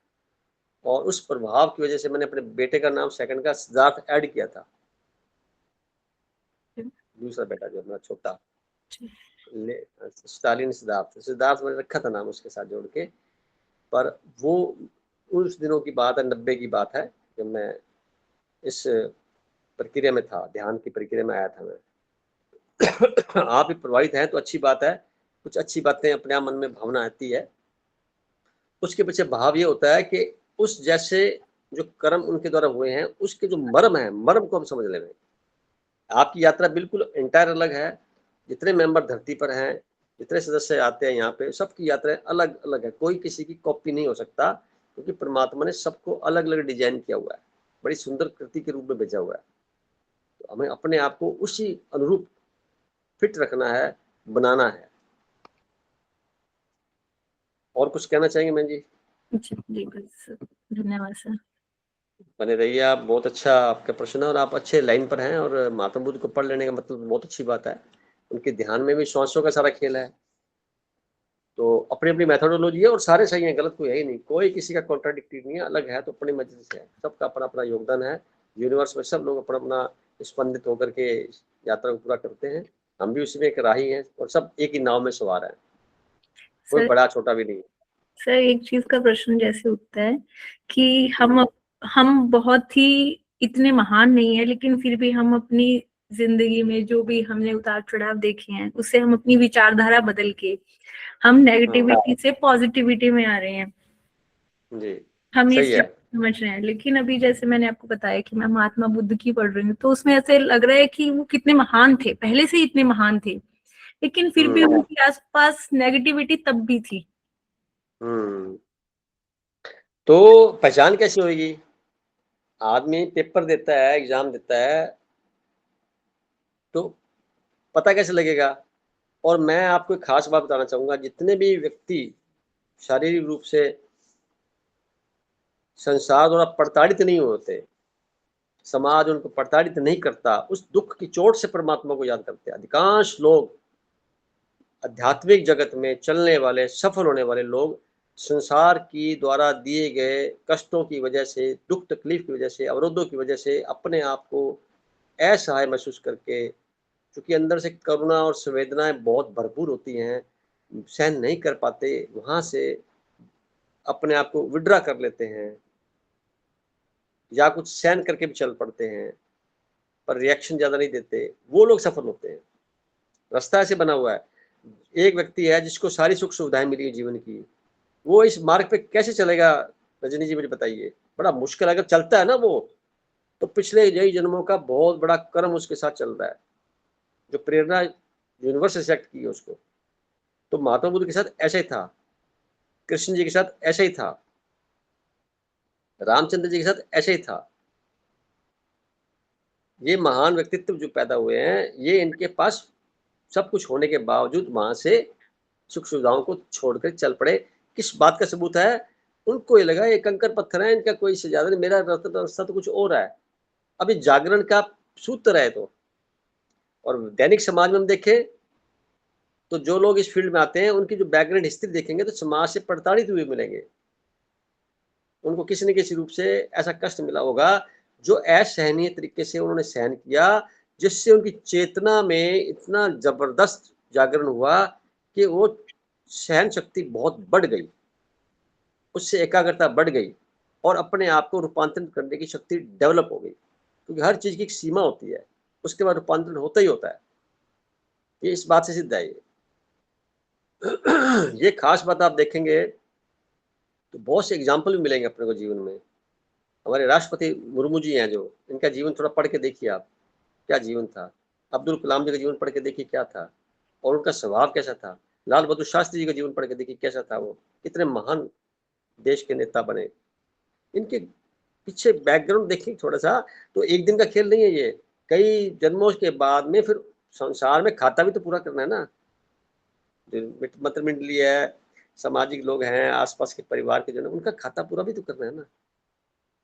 और उस प्रभाव की वजह से मैंने अपने बेटे का नाम सेकंड का सिद्धार्थ ऐड किया था। दूसरा बेटा जो मेरा छोटा स्टालिन सिद्धार्थ मैंने रखा था नाम उसके साथ जोड़ के। पर वो उस दिनों की बात है, 90 की बात है, जब मैं इस प्रक्रिया में था, ध्यान की प्रक्रिया में आया था मैं। आप भी प्रभावित हैं तो अच्छी बात है, कुछ अच्छी बातें अपने आप मन में भावना आती है। उसके पीछे भाव ये होता है कि उस जैसे जो कर्म उनके द्वारा हुए हैं उसके जो मर्म है, मर्म को हम समझ ले रहे हैं। आपकी यात्रा बिल्कुल एंटायर अलग है। जितने मेंबर धरती पर हैं, जितने सदस्य आते हैं यहाँ पे, सबकी यात्राएं अलग अलग है, कोई किसी की कॉपी नहीं हो सकता, क्योंकि परमात्मा ने सबको अलग अलग डिजाइन किया हुआ है, बड़ी सुंदर कृति के रूप में भेजा हुआ है। तो हमें अपने आप को उसी अनुरूप फिट रखना है, बनाना है। और कुछ कहना चाहेंगे मैम जी? जी बस धन्यवाद सर। बने रहिए आप, बहुत अच्छा आपका प्रश्न है और आप अच्छे लाइन पर हैं। और महात्मा बुद्ध को पढ़ लेने का मतलब बहुत अच्छी बात है। उनके ध्यान में भी श्वासों का सारा खेल है। तो अपनी अपनी मेथोडोलॉजी है और सारे सही हैं, गलत कोई है ही नहीं, कोई किसी का कॉन्ट्राडिक्टरी नहीं है, अलग है तो अपनी मर्जी से है, सबका अपना अपना योगदान है। यूनिवर्स में सब लोग अपना अपना स्पंदित होकर के यात्रा को पूरा करते हैं। हम भी उसी में एक राही हैं और सब एक ही नाव में सवार हैं, कोई बड़ा छोटा भी नहीं। सर एक चीज का प्रश्न जैसे उठता है कि हम बहुत ही इतने महान नहीं है, लेकिन फिर भी हम अपनी जिंदगी में जो भी हमने उतार चढ़ाव देखे हैं उससे हम अपनी विचारधारा बदल के हम नेगेटिविटी से पॉजिटिविटी में आ रहे हैं जी, हम ये सही है। समझ रहे हैं। लेकिन अभी जैसे मैंने आपको बताया कि मैं महात्मा बुद्ध की पढ़ रही हूँ, तो उसमें ऐसे लग रहा है कि वो कितने महान थे, पहले से ही इतने महान थे, लेकिन फिर भी उनके आसपास नेगेटिविटी तब भी थी। तो पहचान कैसे होगी? आदमी पेपर देता है, एग्जाम देता है, तो पता कैसे लगेगा? और मैं आपको एक खास बात बताना चाहूंगा, जितने भी व्यक्ति शारीरिक रूप से संसार द्वारा प्रताड़ित नहीं होते, समाज उनको प्रताड़ित नहीं करता, उस दुख की चोट से परमात्मा को याद करते हैं। अधिकांश लोग आध्यात्मिक जगत में चलने वाले, सफल होने वाले लोग संसार की द्वारा दिए गए कष्टों की वजह से, दुख तकलीफ की वजह से, अवरोधों की वजह से अपने आप को असहाय महसूस करके, क्योंकि अंदर से करुणा और संवेदनाएं बहुत भरपूर होती हैं, सहन नहीं कर पाते, वहां से अपने आप को विड्रा कर लेते हैं या कुछ सहन करके भी चल पड़ते हैं, पर रिएक्शन ज्यादा नहीं देते, वो लोग सफल होते हैं। रास्ता ऐसे बना हुआ है। एक व्यक्ति है जिसको सारी सुख सुविधाएं मिली जीवन की, वो इस मार्ग पे कैसे चलेगा? रजनी जी मुझे बताइए। बड़ा मुश्किल। अगर चलता है ना वो, तो पिछले यही जन्मों का बहुत बड़ा कर्म उसके साथ चल रहा है, जो प्रेरणा यूनिवर्स से सेट की है उसको। तो महात्मा बुद्ध के साथ ऐसा ही था, कृष्ण जी के साथ ऐसा ही था, रामचंद्र जी के साथ ऐसा ही था। ये महान व्यक्तित्व जो पैदा हुए हैं, ये इनके पास सब कुछ होने के बावजूद वहां से सुख सुविधाओं को छोड़कर चल पड़े। किस बात का सबूत है? उनको ये लगा ये कंकर पत्थर है, इनका कोई से ज्यादा नहीं, मेरा रास्ता तो कुछ और है। अभी जागरण का सूत्र है। तो और दैनिक समाज में हम देखें तो जो लोग इस फील्ड में आते हैं, उनकी जो बैकग्राउंड हिस्ट्री देखेंगे तो समाज से प्रताड़ित हुए मिलेंगे। उनको किसी न किसी रूप से ऐसा कष्ट मिला होगा जो असहनीय तरीके से उन्होंने सहन किया, जिससे उनकी चेतना में इतना जबरदस्त जागरण हुआ कि वो सहन शक्ति बहुत बढ़ गई, उससे एकाग्रता बढ़ गई और अपने आप को रूपांतरित करने की शक्ति डेवलप हो गई। क्योंकि हर चीज की एक सीमा होती है, उसके बाद रूपांतरण होता ही होता है। ये इस बात से सिद्ध है। ये खास बात आप देखेंगे तो बहुत से एग्जाम्पल भी मिलेंगे अपने को जीवन में। हमारे राष्ट्रपति मुर्मू जी हैं जो, इनका जीवन थोड़ा पढ़ के देखिए आप, क्या जीवन था। अब्दुल कलाम जी का जीवन पढ़ के देखिए क्या था, और उनका स्वभाव कैसा था। लाल बहादुर शास्त्री जी का जीवन पढ़ के देखिए कैसा था, वो कितने महान देश के नेता बने। इनके पीछे बैकग्राउंड देखिए थोड़ा सा, तो एक दिन का खेल नहीं है ये। कई जन्मों के बाद में फिर संसार में खाता भी तो पूरा करना है ना। मित्र मंडली है, सामाजिक लोग हैं, आसपास के परिवार के जन, उनका खाता पूरा भी तो करना है ना।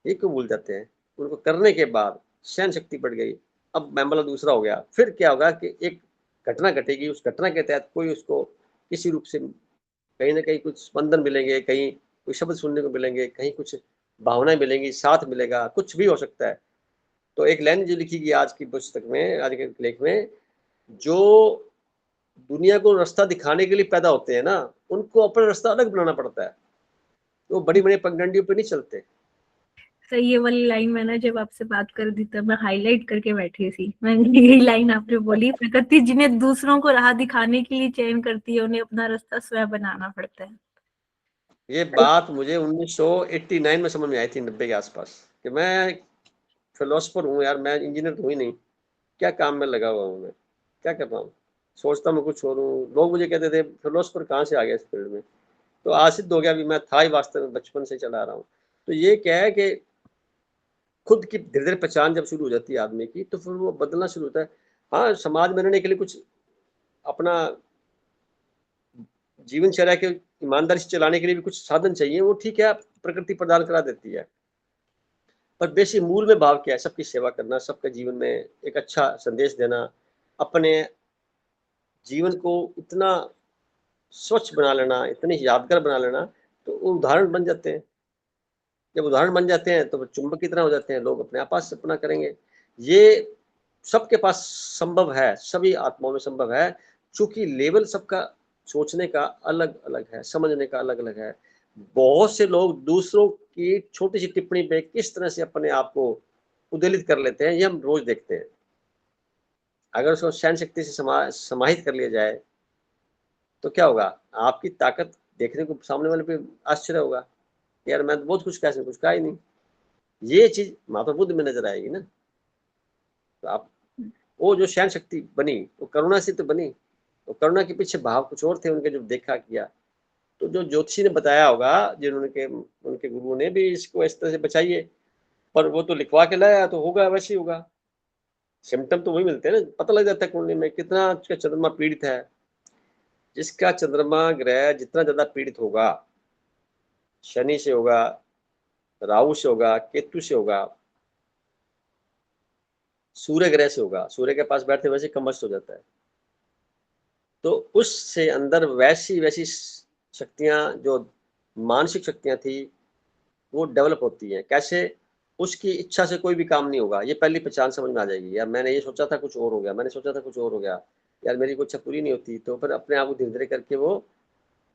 ये क्यों भूल जाते हैं। उनको करने के बाद सहन शक्ति बढ़ गई, अब मामला दूसरा हो गया। फिर क्या होगा कि एक घटना घटेगी, उस घटना के तहत कोई उसको किसी रूप से कहीं ना कहीं कुछ स्पंदन मिलेंगे, कहीं कोई शब्द सुनने को मिलेंगे, कहीं कुछ भावनाएं मिलेंगी, साथ मिलेगा, कुछ भी हो सकता है। तो एक लाइन जो लिखी गई आज की पुस्तक में, आज के लेख में, जो दुनिया को रास्ता दिखाने के लिए पैदा होते हैं ना, उनको अपना रास्ता अलग बनाना पड़ता है। वो बड़ी बड़ी पगडंडियों पे नहीं चलते। सही, ये वाली लाइन मैंने जब आपसे बात कर दी तब मैं हाईलाइट करके बैठी थी। मैंने यही लाइन आपने बोली, प्रकृति जिन्हें दूसरों को राह दिखाने के लिए चयन करती है, उन्हें अपना रास्ता स्वयं बनाना पड़ता है। ये बात मुझे 1989 में समझ में आई थी, 90 के आसपास, कि मैं फिलोसफर हूँ यार, मैं इंजीनियर तो हूँ ही नहीं, क्या काम में लगा हुआ हूँ, मैं क्या कर रहा हूँ, सोचता मैं कुछ और हूँ। लोग मुझे कहते थे फिलोसफर कहाँ से आ गया इस फील्ड में, तो आज सिद्ध हो गया भी मैं था ही वास्तव में, बचपन से चला रहा हूँ। तो ये क्या है कि खुद की धीरे धीरे पहचान जब शुरू हो जाती है आदमी की, तो फिर वो बदलना शुरू होता है। हाँ, समाज में रहने के लिए कुछ अपना जीवनचर्या के ईमानदारी से चलाने के लिए भी कुछ साधन चाहिए, वो ठीक है, प्रकृति प्रदान करा देती है। पर बेसिक मूल में भाव क्या है, सबकी सेवा करना, सबके जीवन में एक अच्छा संदेश देना, अपने जीवन को इतना स्वच्छ बना लेना, इतने यादगार बना लेना, तो वो उदाहरण बन जाते हैं। जब उदाहरण बन जाते हैं तो चुंबक की तरह हो जाते हैं, लोग अपने आप अपना करेंगे। ये सबके पास संभव है, सभी आत्माओं में संभव है, चूंकि लेवल सबका सोचने का अलग अलग है, समझने का अलग अलग है। बहुत से लोग दूसरों की छोटी सी टिप्पणी पे किस तरह से अपने आप को उद्वेलित कर लेते हैं, ये हम रोज देखते हैं। अगर उसको सहन शक्ति से समाहित कर लिया जाए तो क्या होगा, आपकी ताकत देखने को सामने वाले पे आश्चर्य होगा, यार मैं तो बहुत कुछ कहा ही नहीं। ये चीज महात्मा बुद्ध में नजर आएगी ना। तो आप वो जो सहन शक्ति बनी वो करुणा से तो बनी, तो करुणा के पीछे भाव कुछ और थे उनके, जो देखा किया। तो जो ज्योतिषी ने बताया होगा, जिन्होंने उनके गुरुओं ने भी इसको इस तरह से बचाइए, पर वो तो लिखवा के लाया तो होगा वैसे ही होगा। सिम्टम तो वही मिलते हैं ना, पता लग जाता है कुंडली में कितना उसका चंद्रमा पीड़ित है। जिसका चंद्रमा ग्रह जितना ज्यादा पीड़ित होगा, शनि से होगा, राहु से होगा, केतु से होगा, सूर्य ग्रह से होगा, सूर्य के पास बैठते वैसे कमस्त हो जाता है, तो उससे अंदर वैसी वैसी शक्तियां, जो मानसिक शक्तियां थी, वो डेवलप होती हैं। कैसे, उसकी इच्छा से कोई भी काम नहीं होगा, ये पहली पहचान समझ में आ जाएगी। यार मैंने ये सोचा था कुछ और हो गया, मैंने सोचा था कुछ और हो गया, यार मेरी कोई इच्छा पूरी नहीं होती, तो फिर अपने आप को धीरे धीरे करके वो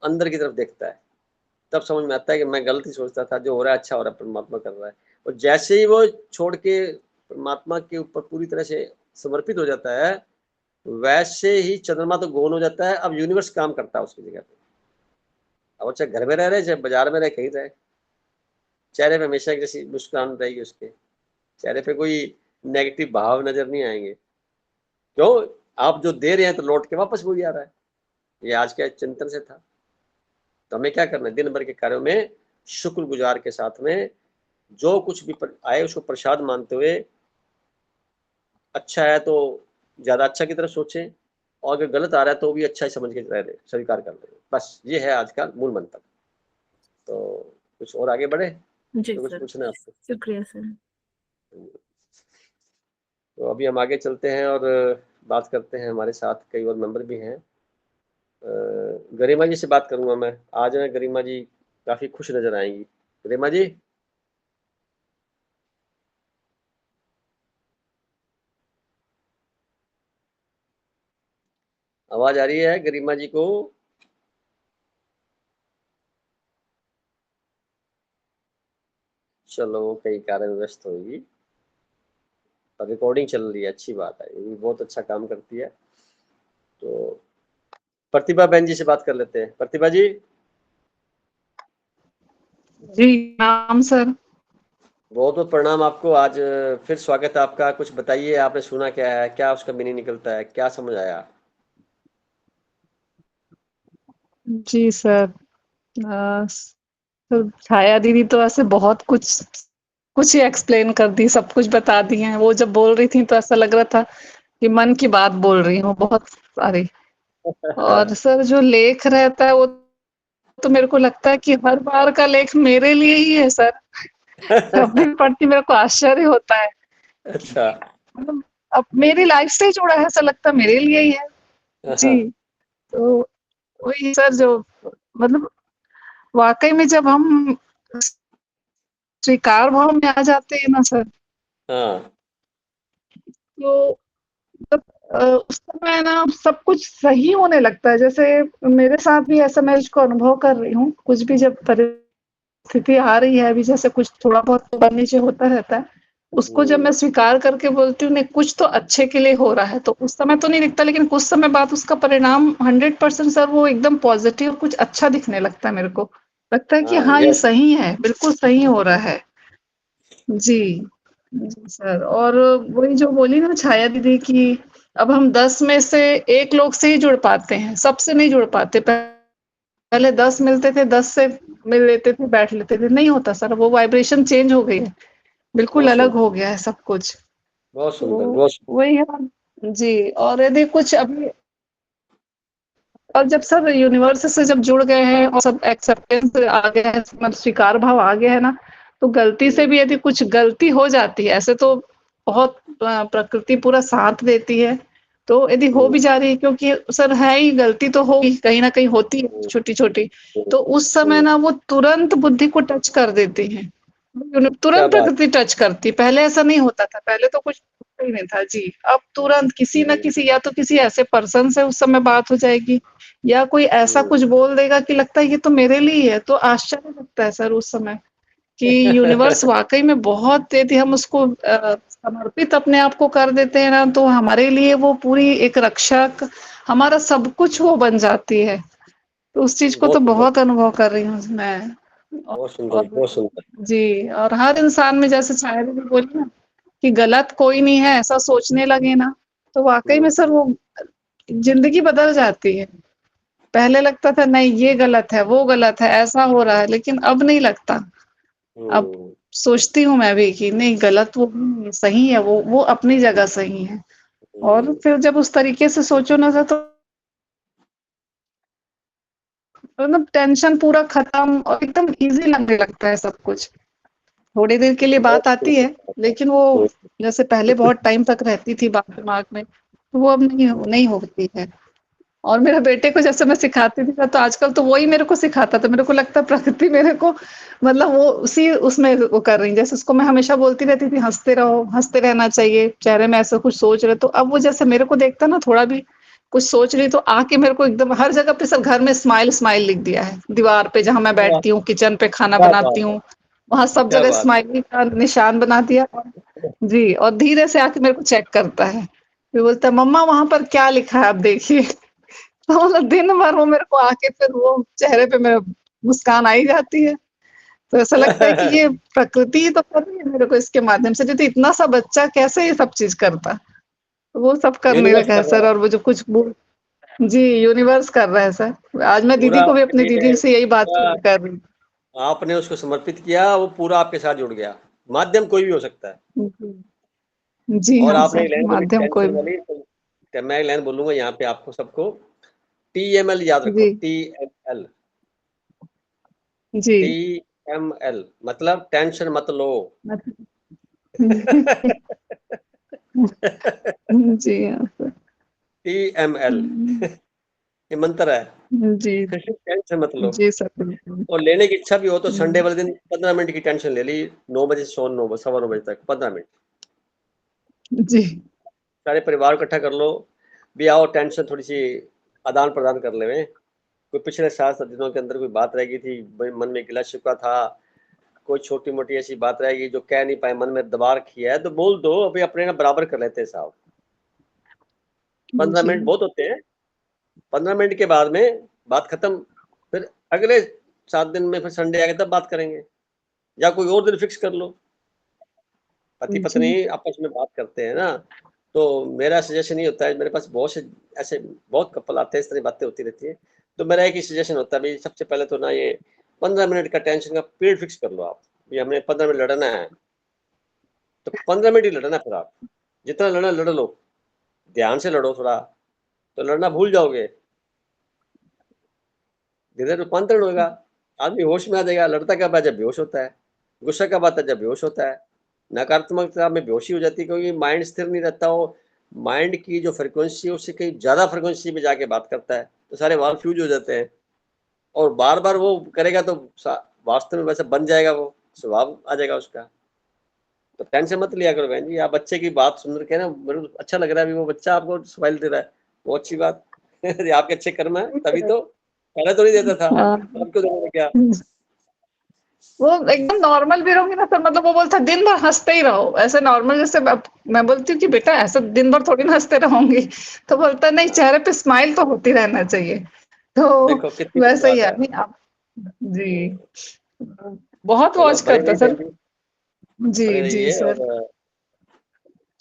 अंदर की तरफ देखता है, तब समझ में आता है कि मैं गलत ही सोचता था, जो हो रहा है अच्छा हो रहा है, परमात्मा कर रहा है। और जैसे ही वो छोड़ के परमात्मा के ऊपर पूरी तरह से समर्पित हो जाता है, वैसे ही चंद्रमा तो गौन हो जाता है, अब यूनिवर्स काम करता है उसकी जगह पे। अब चाहे घर में रह रहे, चाहे बाजार में रहे, कहीं रहे, चेहरे पे हमेशा एक जैसी मुस्कान रहेगी, उसके चेहरे पे कोई नेगेटिव भाव नजर नहीं आएंगे। क्यों, आप जो दे रहे हैं तो लौट के वापस वही आ रहा है। ये आज के चिंतन से था। तो हमें क्या करना है, दिन भर के कार्यों में शुक्रगुजार के साथ में जो कुछ भी आए उसको प्रसाद मानते हुए, अच्छा है तो ज्यादा अच्छा की तरफ सोचें, और अगर गलत आ रहा है तो भी अच्छा ही समझ के रह रहे, स्वीकार कर रहे। बस ये है आज का मूल मंत्र। तो कुछ और आगे बढ़े जी तो कुछ सर, पूछना है आपको? शुक्रिया सर। तो अभी हम आगे चलते हैं और बात करते हैं। हमारे साथ कई और मेंबर भी हैं। गरिमा जी से बात करूंगा मैं आज। गरिमा जी काफी खुश नजर आएंगी। गरिमा जी, आवाज आ रही है गरिमा जी को? चलो, वो कई कार्य में व्यस्त होगी, रिकॉर्डिंग चल रही है, अच्छी बात है, ये भी बहुत अच्छा काम करती है। तो प्रतिभा बहन जी से बात कर लेते हैं। प्रतिभा जी। जी नाम सर। बहुत बहुत प्रणाम आपको। आज फिर स्वागत है आपका। कुछ बताइए, आपने सुना क्या है, क्या उसका मीनिंग निकलता है, क्या समझ आया? जी सर। तो छाया दीदी तो ऐसे बहुत कुछ ही एक्सप्लेन कर दी, सब कुछ बता दी हैं। वो जब बोल रही थी तो ऐसा लग रहा था कि मन की बात बोल रही हूँ बहुत सारी। और सर जो लेख रहता है वो तो मेरे को लगता है कि हर बार का लेख मेरे लिए ही है सर। जब भी पढ़ती मेरे को आश्चर्य होता है। अच्छा। मतलब अब मेरी लाइफ से ही जुड़ा है, ऐसा लगता है मेरे लिए ही है। जी। तो वही सर जो मतलब वाकई में जब हम स्वीकार भाव में आ जाते हैं ना सर, हाँ। तो तब उस समय ना सब कुछ सही होने लगता है। जैसे मेरे साथ भी ऐसा मैं इसको अनुभव कर रही हूँ। कुछ भी जब परिस्थिति आ रही है अभी, जैसे कुछ थोड़ा बहुत ऊपर नीचे होता रहता है, उसको जब मैं स्वीकार करके बोलती हूँ नहीं कुछ तो अच्छे के लिए हो रहा है, तो उस समय तो नहीं दिखता, लेकिन कुछ समय बाद उसका परिणाम 100% सर वो एकदम पॉजिटिव कुछ अच्छा दिखने लगता है। मेरे को लगता है कि हाँ ये यस। सही है, बिल्कुल सही हो रहा है। जी। जी सर। और वही जो बोली ना छाया दीदी की अब हम 10 में से 1 लोग से ही जुड़ पाते हैं, सबसे नहीं जुड़ पाते। पहले 10 मिलते थे, 10 से मिल लेते थे, बैठ लेते थे, नहीं होता सर, वो वाइब्रेशन चेंज हो गई है, बिल्कुल बहुत अलग सुंदर, हो गया है सब कुछ। बहुत सुंदर, तो बहुत सुंदर। वही है। जी। और यदि कुछ अभी और जब सब यूनिवर्स से जब जुड़ गए हैं और सब एक्सेप्टेंस आ गया है, मतलब स्वीकार भाव आ गया है ना, तो गलती से भी यदि कुछ गलती हो जाती है, ऐसे तो बहुत प्रकृति पूरा साथ देती है। तो यदि हो भी जा रही है, क्योंकि सर है ही, गलती तो होगी, कहीं ना कहीं होती है छोटी छोटी, तो उस समय ना वो तुरंत बुद्धि को टच कर देती है, क्या तुरंत बात। प्रकृति टच करती। पहले ऐसा नहीं होता था, पहले तो कुछ होता ही नहीं था। जी। अब तुरंत किसी न किसी, या तो किसी ऐसे पर्सन से उस समय बात हो जाएगी, या कोई ऐसा कुछ बोल देगा कि लगता है ये तो मेरे लिए है, तो आश्चर्य लगता है सर उस समय कि यूनिवर्स वाकई में बहुत, यदि हम उसको समर्पित अपने आप को कर देते हैं ना, तो हमारे लिए वो पूरी एक रक्षक, हमारा सब कुछ वो बन जाती है। तो उस चीज को तो बहुत सुंदर, बहुत अनुभव कर रही हूँ मैं। बहुत सुंदर, और बहुत सुंदर। जी। और हर इंसान में, जैसे छाया भी बोली ना कि गलत कोई नहीं है, ऐसा सोचने लगे ना, तो वाकई में सर वो जिंदगी बदल जाती है। पहले लगता था नहीं ये गलत है, वो गलत है, ऐसा हो रहा है, लेकिन अब नहीं लगता। अब सोचती हूँ मैं भी कि नहीं गलत वो भी नहीं है, सही है, वो अपनी जगह सही है। और फिर जब उस तरीके से सोचो ना सर, तो मतलब टेंशन पूरा खत्म और एकदम इजी लगने लगता है सब कुछ। थोड़ी देर के लिए बात आती है, लेकिन वो जैसे पहले बहुत टाइम तक रहती थी बात दिमाग में, तो वो अब नहीं होती है। और मेरे बेटे को जैसे मैं सिखाती थी ना, तो आजकल तो वही मेरे को सिखाता था। मेरे को लगता है प्रकृति मेरे को मतलब वो उसी उसमें वो कर रही है। जैसे उसको मैं हमेशा बोलती रहती थी हंसते रहो, हंसते रहना चाहिए, चेहरे में ऐसा कुछ सोच रहे, तो अब वो जैसे मेरे को देखता ना थोड़ा भी कुछ सोच रही, तो आके मेरे को एकदम हर जगह पे सब घर में स्माइल स्माइल लिख दिया है दीवार पे, जहां मैं वाह, बैठती हूँ, किचन पे खाना क्या बनाती बात है, हूँ, वहां सब क्या जगह बात स्माइली का निशान बना दिया। जी। और धीरे से आके मेरे को चेक करता है, फिर बोलता है मम्मा वहां पर क्या लिखा है आप देखिए। तो मतलब दिन भर वो मेरे को आके फिर वो चेहरे पे मेरे मुस्कान आई जाती है। तो ऐसा लगता है कि है। ये प्रकृति ही तो कर रही है मेरे को इसके माध्यम से, नहीं तो इतना सा बच्चा कैसे ये सब चीज करता। तो वो सब करने यूनिवर्स लगा है कर रहा सर। है और वो जो कुछ बोल, जी यूनिवर्स कर रहा है सर। आज मैं पूरा दीदी को भी, आपके अपनी लिए। दीदी से यही बात पूरा कर रही आपने उसको समर्पित किया, वो पूरा आपके साथ जुड़ गया। माध्यम कोई भी हो सकता है। हूँ। जी और हाँ आपने सर, एक लाइन बोली माध्यम कोई टेंशन वाली, तो मैं एक लाइन बोलूंगा यहाँ पे आपको सबको। TML याद रखो, जी। TML। जी। TML मतलब टेंशन मत लो। जी हाँ सर। TML ये मंत्र है। जी। टेंशन मत लो। जी सर बिल्कुल। और लेने की इच्छा भी हो तो संडे वाले दिन 15 मिनट की टेंशन ले ली, 9 बजे से 9 सवा 9 बजे तक 15 मिनट। जी। सारे परिवार को इकट्ठा कर लो, भी आओ टेंशन थोड़ी सी आदान प्रदान कर ले। कोई पिछले 7 दिनों के अंदर कोई बात रह गई थी, मन में गिला शिकवा था, कोई छोटी मोटी ऐसी बात रहेगी जो कह नहीं पाए, मन में दबा रखी है, तो बोल दो, अभी अपने ना बराबर कर लेते हैं साहब। 15 जी। मिनट बहुत होते हैं। 15 मिनट के बाद में बात खत्म, फिर अगले 7 दिन में फिर संडे आएगा तब बात करेंगे, या कोई और दिन फिक्स कर लो। पति पत्नी आपस में बात करते हैं ना, तो मेरा सजेशन ये होता है, मेरे पास बहुत से ऐसे बहुत कपल आते हैं, इस तरह बातें होती रहती है, तो मेरा एक ही सजेशन होता है भाई, सबसे पहले तो ना ये 15 मिनट का टेंशन का पीरियड फिक्स कर लो आप, ये हमने 15 मिनट लड़ना है तो 15 मिनट ही लड़ना, फिर आप जितना लड़ना लड़ लो, ध्यान से लड़ो थोड़ा, तो लड़ना भूल जाओगे, धीरे रूपांतरण होगा, आदमी होश में आ जाएगा। लड़ता कब है? जब बेहोश होता है। गुस्सा कब आता है? जब बेहोश होता है। नकारात्मकता में बेहोशी हो जाती है, क्योंकि माइंड स्थिर नहीं रहता, वो माइंड की जो फ्रिक्वेंसी है उससे कहीं ज्यादा फ्रिक्वेंसी में जाके बात करता है, तो सारे वाल्व फ्यूज हो जाते हैं, और बार बार वो करेगा तो वास्तव में वैसे बन जाएगा, वो स्वभाव आ जाएगा उसका। तो टेंशन मत लिया करो बहन जी, आप बच्चे की बात सुन के ना, मेरे को अच्छा लग रहा है अभी वो बच्चा आपको स्माइल दे रहा है, वो अच्छी बात आपके अच्छे कर्म है, तभी तो, पहले तो नहीं देता था, अब क्यों देने क्या? वो एकदम नॉर्मल भी रहूंगी ना सर, मतलब वो बोलता दिन भर हंसते ही रहो, ऐसे नॉर्मल, जैसे मैं बोलती हूँ कि बेटा ऐसा दिन भर थोड़ी ना हंसते रहूंगी, तो बोलता नहीं, चेहरे पे स्माइल तो होती रहना चाहिए, तो देखो कितनी वैसे ही बात है। आदमी आप जी बहुत वॉच करता सर। जी बने जी रहिए। सर।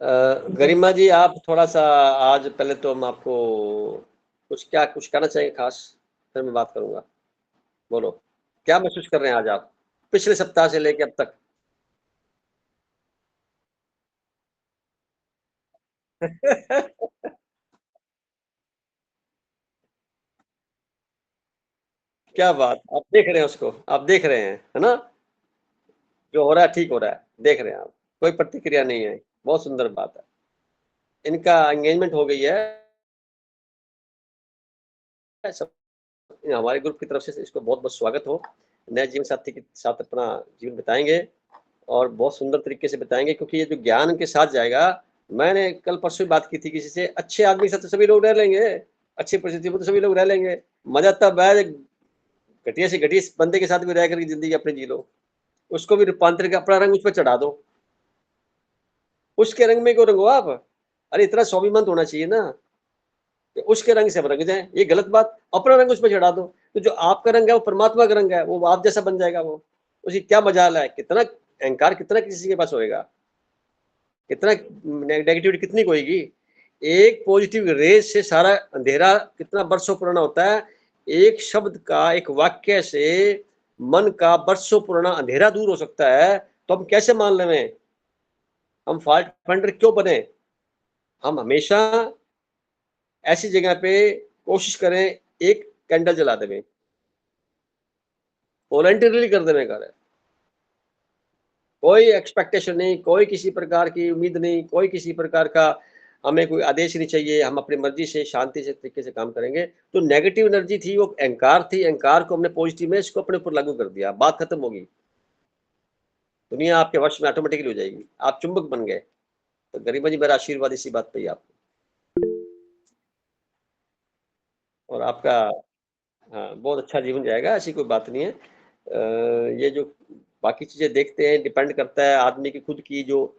और गरिमा जी, आप थोड़ा सा आज पहले तो हम आपको कुछ कहना चाहेंगे खास, फिर मैं बात करूंगा, बोलो क्या महसूस कर रहे हैं आज आप, पिछले सप्ताह से लेके अब तक? क्या बात, आप देख रहे हैं उसको, आप देख रहे हैं, है ना, जो हो रहा है ठीक हो रहा है, देख रहे हैं आप, कोई प्रतिक्रिया नहीं है, बहुत सुंदर बात है। इनका एंगेजमेंट हो गई है सब, हमारे ग्रुप की तरफ से इसको बहुत बहुत स्वागत हो, नए जीवन साथी के साथ अपना जीवन बिताएंगे, और बहुत सुंदर तरीके से बताएंगे, क्योंकि ये जो ज्ञान उनके साथ जाएगा, मैंने कल परसों बात की थी किसी से, अच्छे आदमी के साथ तो सभी लोग रह लेंगे, अच्छी परिस्थिति में तो सभी लोग रह लेंगे, मजा तब है घटिया से घटिया बंदे के साथ भी रह करके जिंदगी अपनी जी लो, उसको भी रूपांतर का अपना रंग उस पर चढ़ा दो, उसके रंग में क्यों रंगो आप? अरे इतना स्वाभिमान होना चाहिए ना, कि उसके रंग से हम रंग जाए, ये गलत बात, अपना रंग उस पर चढ़ा दो, तो जो आपका रंग है वो परमात्मा का रंग है, वो आप जैसा बन जाएगा, वो उसकी क्या मजाल है, कितना अहंकार कितना किसी के पास होएगा, कितना नेगेटिविटी कितनी होएगी, एक पॉजिटिव रेज से सारा अंधेरा कितना बरसों पुराना होता है, एक शब्द का, एक वाक्य से मन का बरसों पुराना अंधेरा दूर हो सकता है, तो हम कैसे मान लें, हम फॉल्ट फाइंडर क्यों बने? हम हमेशा ऐसी जगह पे कोशिश करें, एक कैंडल जला देवे, वॉलंटियरली कर देने का, कोई एक्सपेक्टेशन नहीं, कोई किसी प्रकार की उम्मीद नहीं, कोई किसी प्रकार का हमें कोई आदेश नहीं चाहिए, हम अपनी मर्जी से शांति से तरीके से काम करेंगे। तो नेगेटिव एनर्जी थी, वो अहंकार थी, अहंकार को हमने पॉजिटिव में इसको अपने ऊपर लागू कर दिया, बात खत्म होगी, दुनिया आपके वश में ऑटोमेटिकली हो जाएगी, आप चुंबक बन गए। तो गरीबा जी, मेरा आशीर्वाद इसी बात पे ही आपको, और आपका हाँ बहुत अच्छा जीवन जाएगा, ऐसी कोई बात नहीं है। ये जो बाकी चीजें देखते हैं, डिपेंड करता है आदमी की खुद की जो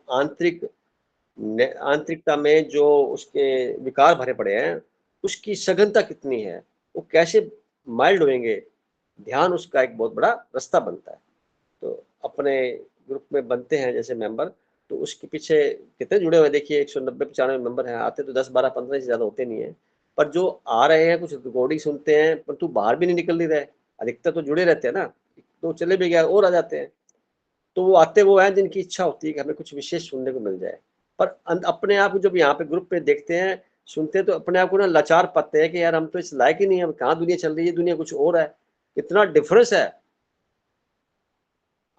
आंतरिकता में जो उसके विकार भरे पड़े हैं, उसकी सघनता कितनी है, वो कैसे माइल्ड होंगे, ध्यान उसका एक बहुत बड़ा रास्ता बनता है। तो अपने ग्रुप में बनते हैं जैसे मेंबर, तो उसके पीछे कितने जुड़े हुए, देखिए 190-95 मेंबर हैं, आते तो 10-12-15 से ज्यादा होते नहीं है, पर जो आ रहे हैं कुछ रिकॉर्डिंग सुनते हैं, पर तू बाहर भी नहीं निकल नहीं रहे, अधिकतर तो जुड़े रहते हैं ना, तो चले भी गया और आ जाते हैं, तो वो आते वो हैं जिनकी इच्छा होती है कि हमें कुछ विशेष सुनने को मिल जाए, पर अपने आप को जब यहाँ पे ग्रुप पे देखते हैं, सुनते हैं, तो अपने आप को ना लाचार पाते हैं कि यार हम तो इस लायक ही नहीं है, कहाँ दुनिया चल रही है, दुनिया कुछ और है, इतना डिफरेंस है।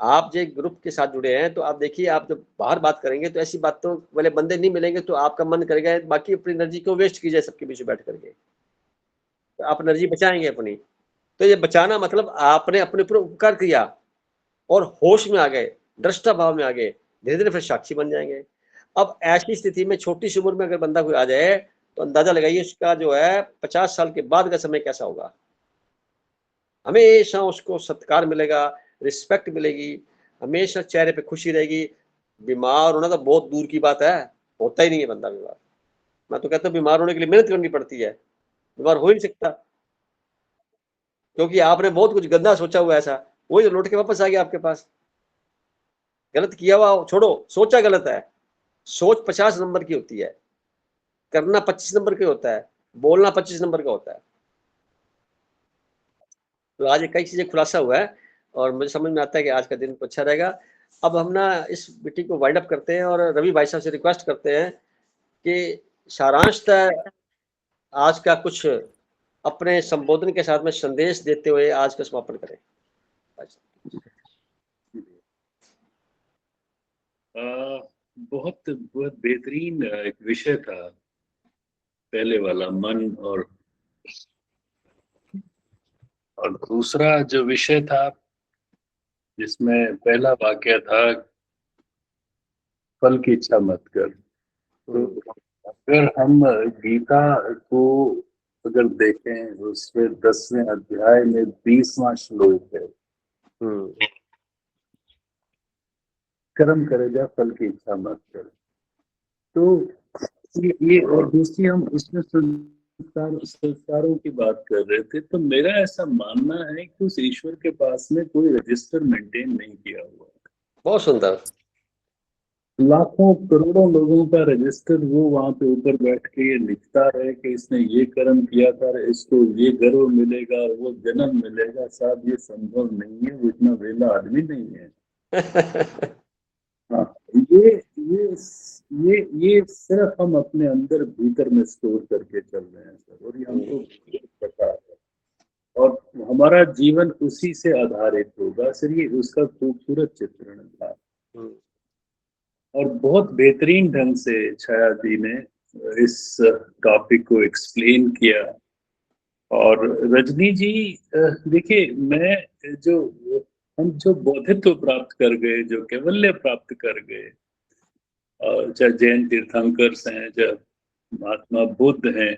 आप जो ग्रुप के साथ जुड़े हैं, तो आप देखिए, आप जब बाहर बात करेंगे तो ऐसी बातों वाले बंदे नहीं मिलेंगे, तो आपका मन करेगा बाकी अपनी एनर्जी क्यों वेस्ट की जाए सबके बीच बैठ करके, तो आप एनर्जी बचाएंगे अपनी, तो ये बचाना मतलब आपने अपने ऊपर उपकार किया और होश में आ गए, दृष्टा भाव में आ गए, धीरे धीरे फिर साक्षी बन जाएंगे। अब ऐसी स्थिति में छोटी सी उम्र में अगर बंदा कोई आ जाए, तो अंदाजा लगाइए उसका जो है 50 साल के बाद का समय कैसा होगा, हमेशा उसको सत्कार मिलेगा, रिस्पेक्ट मिलेगी, हमेशा चेहरे पे खुशी रहेगी, बीमार होना तो बहुत दूर की बात है, होता ही नहीं है बंदा बीमार, मैं तो कहता हूँ बीमार होने के लिए मेहनत करनी पड़ती है, व्यवहार हो ही नहीं सकता, क्योंकि आपने बहुत कुछ गंदा सोचा हुआ ऐसा, वही तो लौट के वापस आ गया आपके पास। गलत किया हुआ छोड़ो, सोचा गलत है, सोच 50 नंबर की होती है, करना 25 नंबर का होता है, बोलना 25 नंबर का होता है। तो आज कई चीजें खुलासा हुआ है और मुझे समझ में आता है कि आज का दिन तो अच्छा रहेगा। अब हम ना इस मीटिंग को वाइंड अप करते हैं और रवि भाई साहब से रिक्वेस्ट करते हैं कि सारांशतः आज का कुछ अपने संबोधन के साथ में संदेश देते हुए आज का समापन करें। बहुत बहुत बेहतरीन एक विषय था पहले वाला, मन, और दूसरा जो विषय था जिसमें पहला वाक्य था फल की इच्छा मत कर। तो अगर हम गीता को अगर देखें, उसमें 10वें अध्याय में 20वां श्लोक है, कर्म करेगा फल की इच्छा मत कर। तो ये और दूसरी हम इसमें संस्कारों की बात कर रहे थे, तो मेरा ऐसा मानना है कि उस ईश्वर के पास में कोई रजिस्टर मेंटेन नहीं किया हुआ। बहुत सुंदर। लाखों करोड़ों लोगों का रजिस्टर वो वहां पे ऊपर बैठ के ये लिखता है कि इसने ये कर्म किया था, इसको ये गर्व मिलेगा, वो जन्म मिलेगा। साहब ये संभव नहीं है, वो इतना वेला आदमी नहीं है। हाँ, ये सिर्फ हम अपने अंदर भीतर में स्टोर करके चल रहे हैं सर, और ये हमको पता है, और हमारा जीवन उसी से आधारित होगा सर। ये उसका खूबसूरत चित्रण था और बहुत बेहतरीन ढंग से छाया जी ने इस टॉपिक को एक्सप्लेन किया। और रजनी जी देखिए, हम जो बौद्धित्व प्राप्त कर गए, जो कैवल्य प्राप्त कर गए, चाहे जैन तीर्थंकर्स हैं, चाहे महात्मा बुद्ध हैं,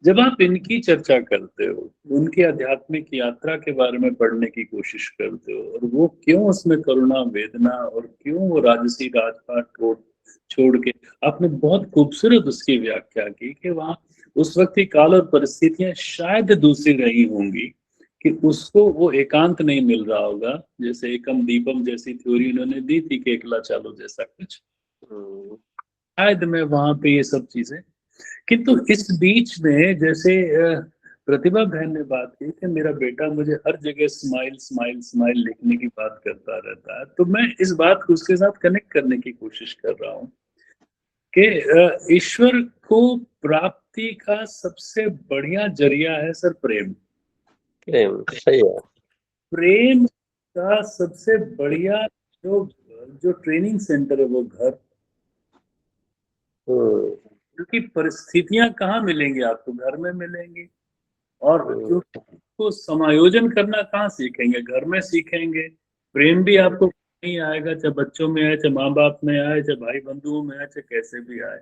जब आप इनकी चर्चा करते हो, उनकी आध्यात्मिक यात्रा के बारे में पढ़ने की कोशिश करते हो, और वो क्यों उसमें करुणा वेदना और क्यों वो राजसी राजपाट छोड़ के, आपने बहुत खूबसूरत उसकी व्याख्या की कि वहाँ उस वक्त की काल और परिस्थितियां शायद दूसरी रही होंगी, कि उसको वो एकांत नहीं मिल रहा होगा। जैसे एकम दीपम जैसी थ्योरी उन्होंने दी थी कि एकला चालो जैसा कुछ, शायद में वहां पे ये सब चीजें। किंतु इस बीच में जैसे प्रतिभा बहन ने बात की कि मेरा बेटा मुझे हर जगह स्माइल स्माइल स्माइल लिखने की बात करता रहता है, तो मैं इस बात को उसके साथ कनेक्ट करने की कोशिश कर रहा हूँ कि ईश्वर को प्राप्ति का सबसे बढ़िया जरिया है सर प्रेम। प्रेम सही है। प्रेम का सबसे बढ़िया जो ट्रेनिंग सेंटर है वो घर, क्योंकि परिस्थितियां कहाँ मिलेंगी आपको, घर में मिलेंगी। और जो को समायोजन करना कहाँ सीखेंगे, घर में सीखेंगे। प्रेम भी आपको नहीं आएगा, चाहे बच्चों में आए, चाहे माँ बाप में आए, चाहे भाई बंधुओं में आए, चाहे कैसे भी आए।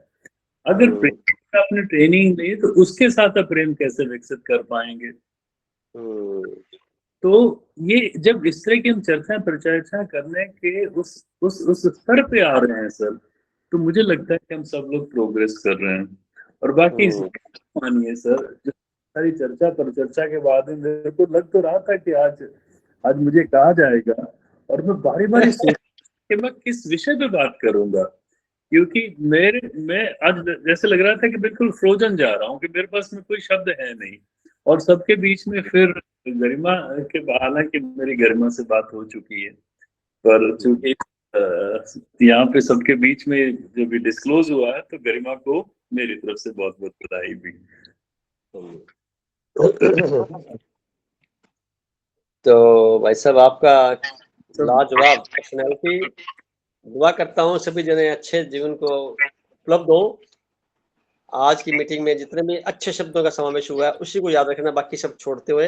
अगर प्रेम की आपने ट्रेनिंग ली तो उसके साथ आप प्रेम कैसे विकसित कर पाएंगे। तो ये जब इस तरह की हम चर्चा परिचर्चा करने के उस स्तर पे आ रहे हैं सर, तो मुझे लगता है कि हम सब लोग प्रोग्रेस कर रहे हैं। और बाकी मानिए सर, जो सारी चर्चा परिचर्चा के बाद में मेरे को लग तो रहा था कि आज मुझे कहा जाएगा, और मैं बारी बारी सोच कि मैं किस विषय पे बात करूंगा, क्योंकि मैं आज जैसे लग रहा था कि बिल्कुल फ्रोजन जा रहा हूँ, कि मेरे पास में कोई शब्द है नहीं। और सबके बीच में फिर गरिमा के, हालांकि मेरी गरिमा से बात हो चुकी है, पर चूंकि यहाँ पे सबके बीच में जो भी डिस्क्लोज हुआ है, तो गरिमा को मेरी तरफ से बहुत बहुत बधाई भी। तो भाई साहब आपका लाजवाब पर्सनैलिटी, दुआ करता हूँ सभी जने अच्छे जीवन को उपलब्ध हो। आज की मीटिंग में जितने भी अच्छे शब्दों का समावेश हुआ है उसी को याद रखना, बाकी सब छोड़ते हुए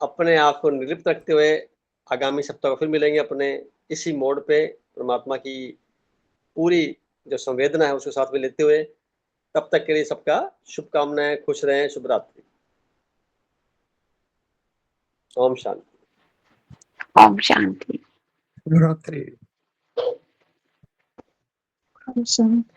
अपने आप को निर्लिप्त रखते हुए आगामी सप्ताह को फिर मिलेंगे अपने इसी मोड पे, परमात्मा की पूरी जो संवेदना है उसको साथ में लेते हुए। तब तक के लिए सबका शुभकामनाएं, खुश रहें, शुभ रात्रि, ओम शांति। ओम शांति। शुभ रात्रि। ओम शांति।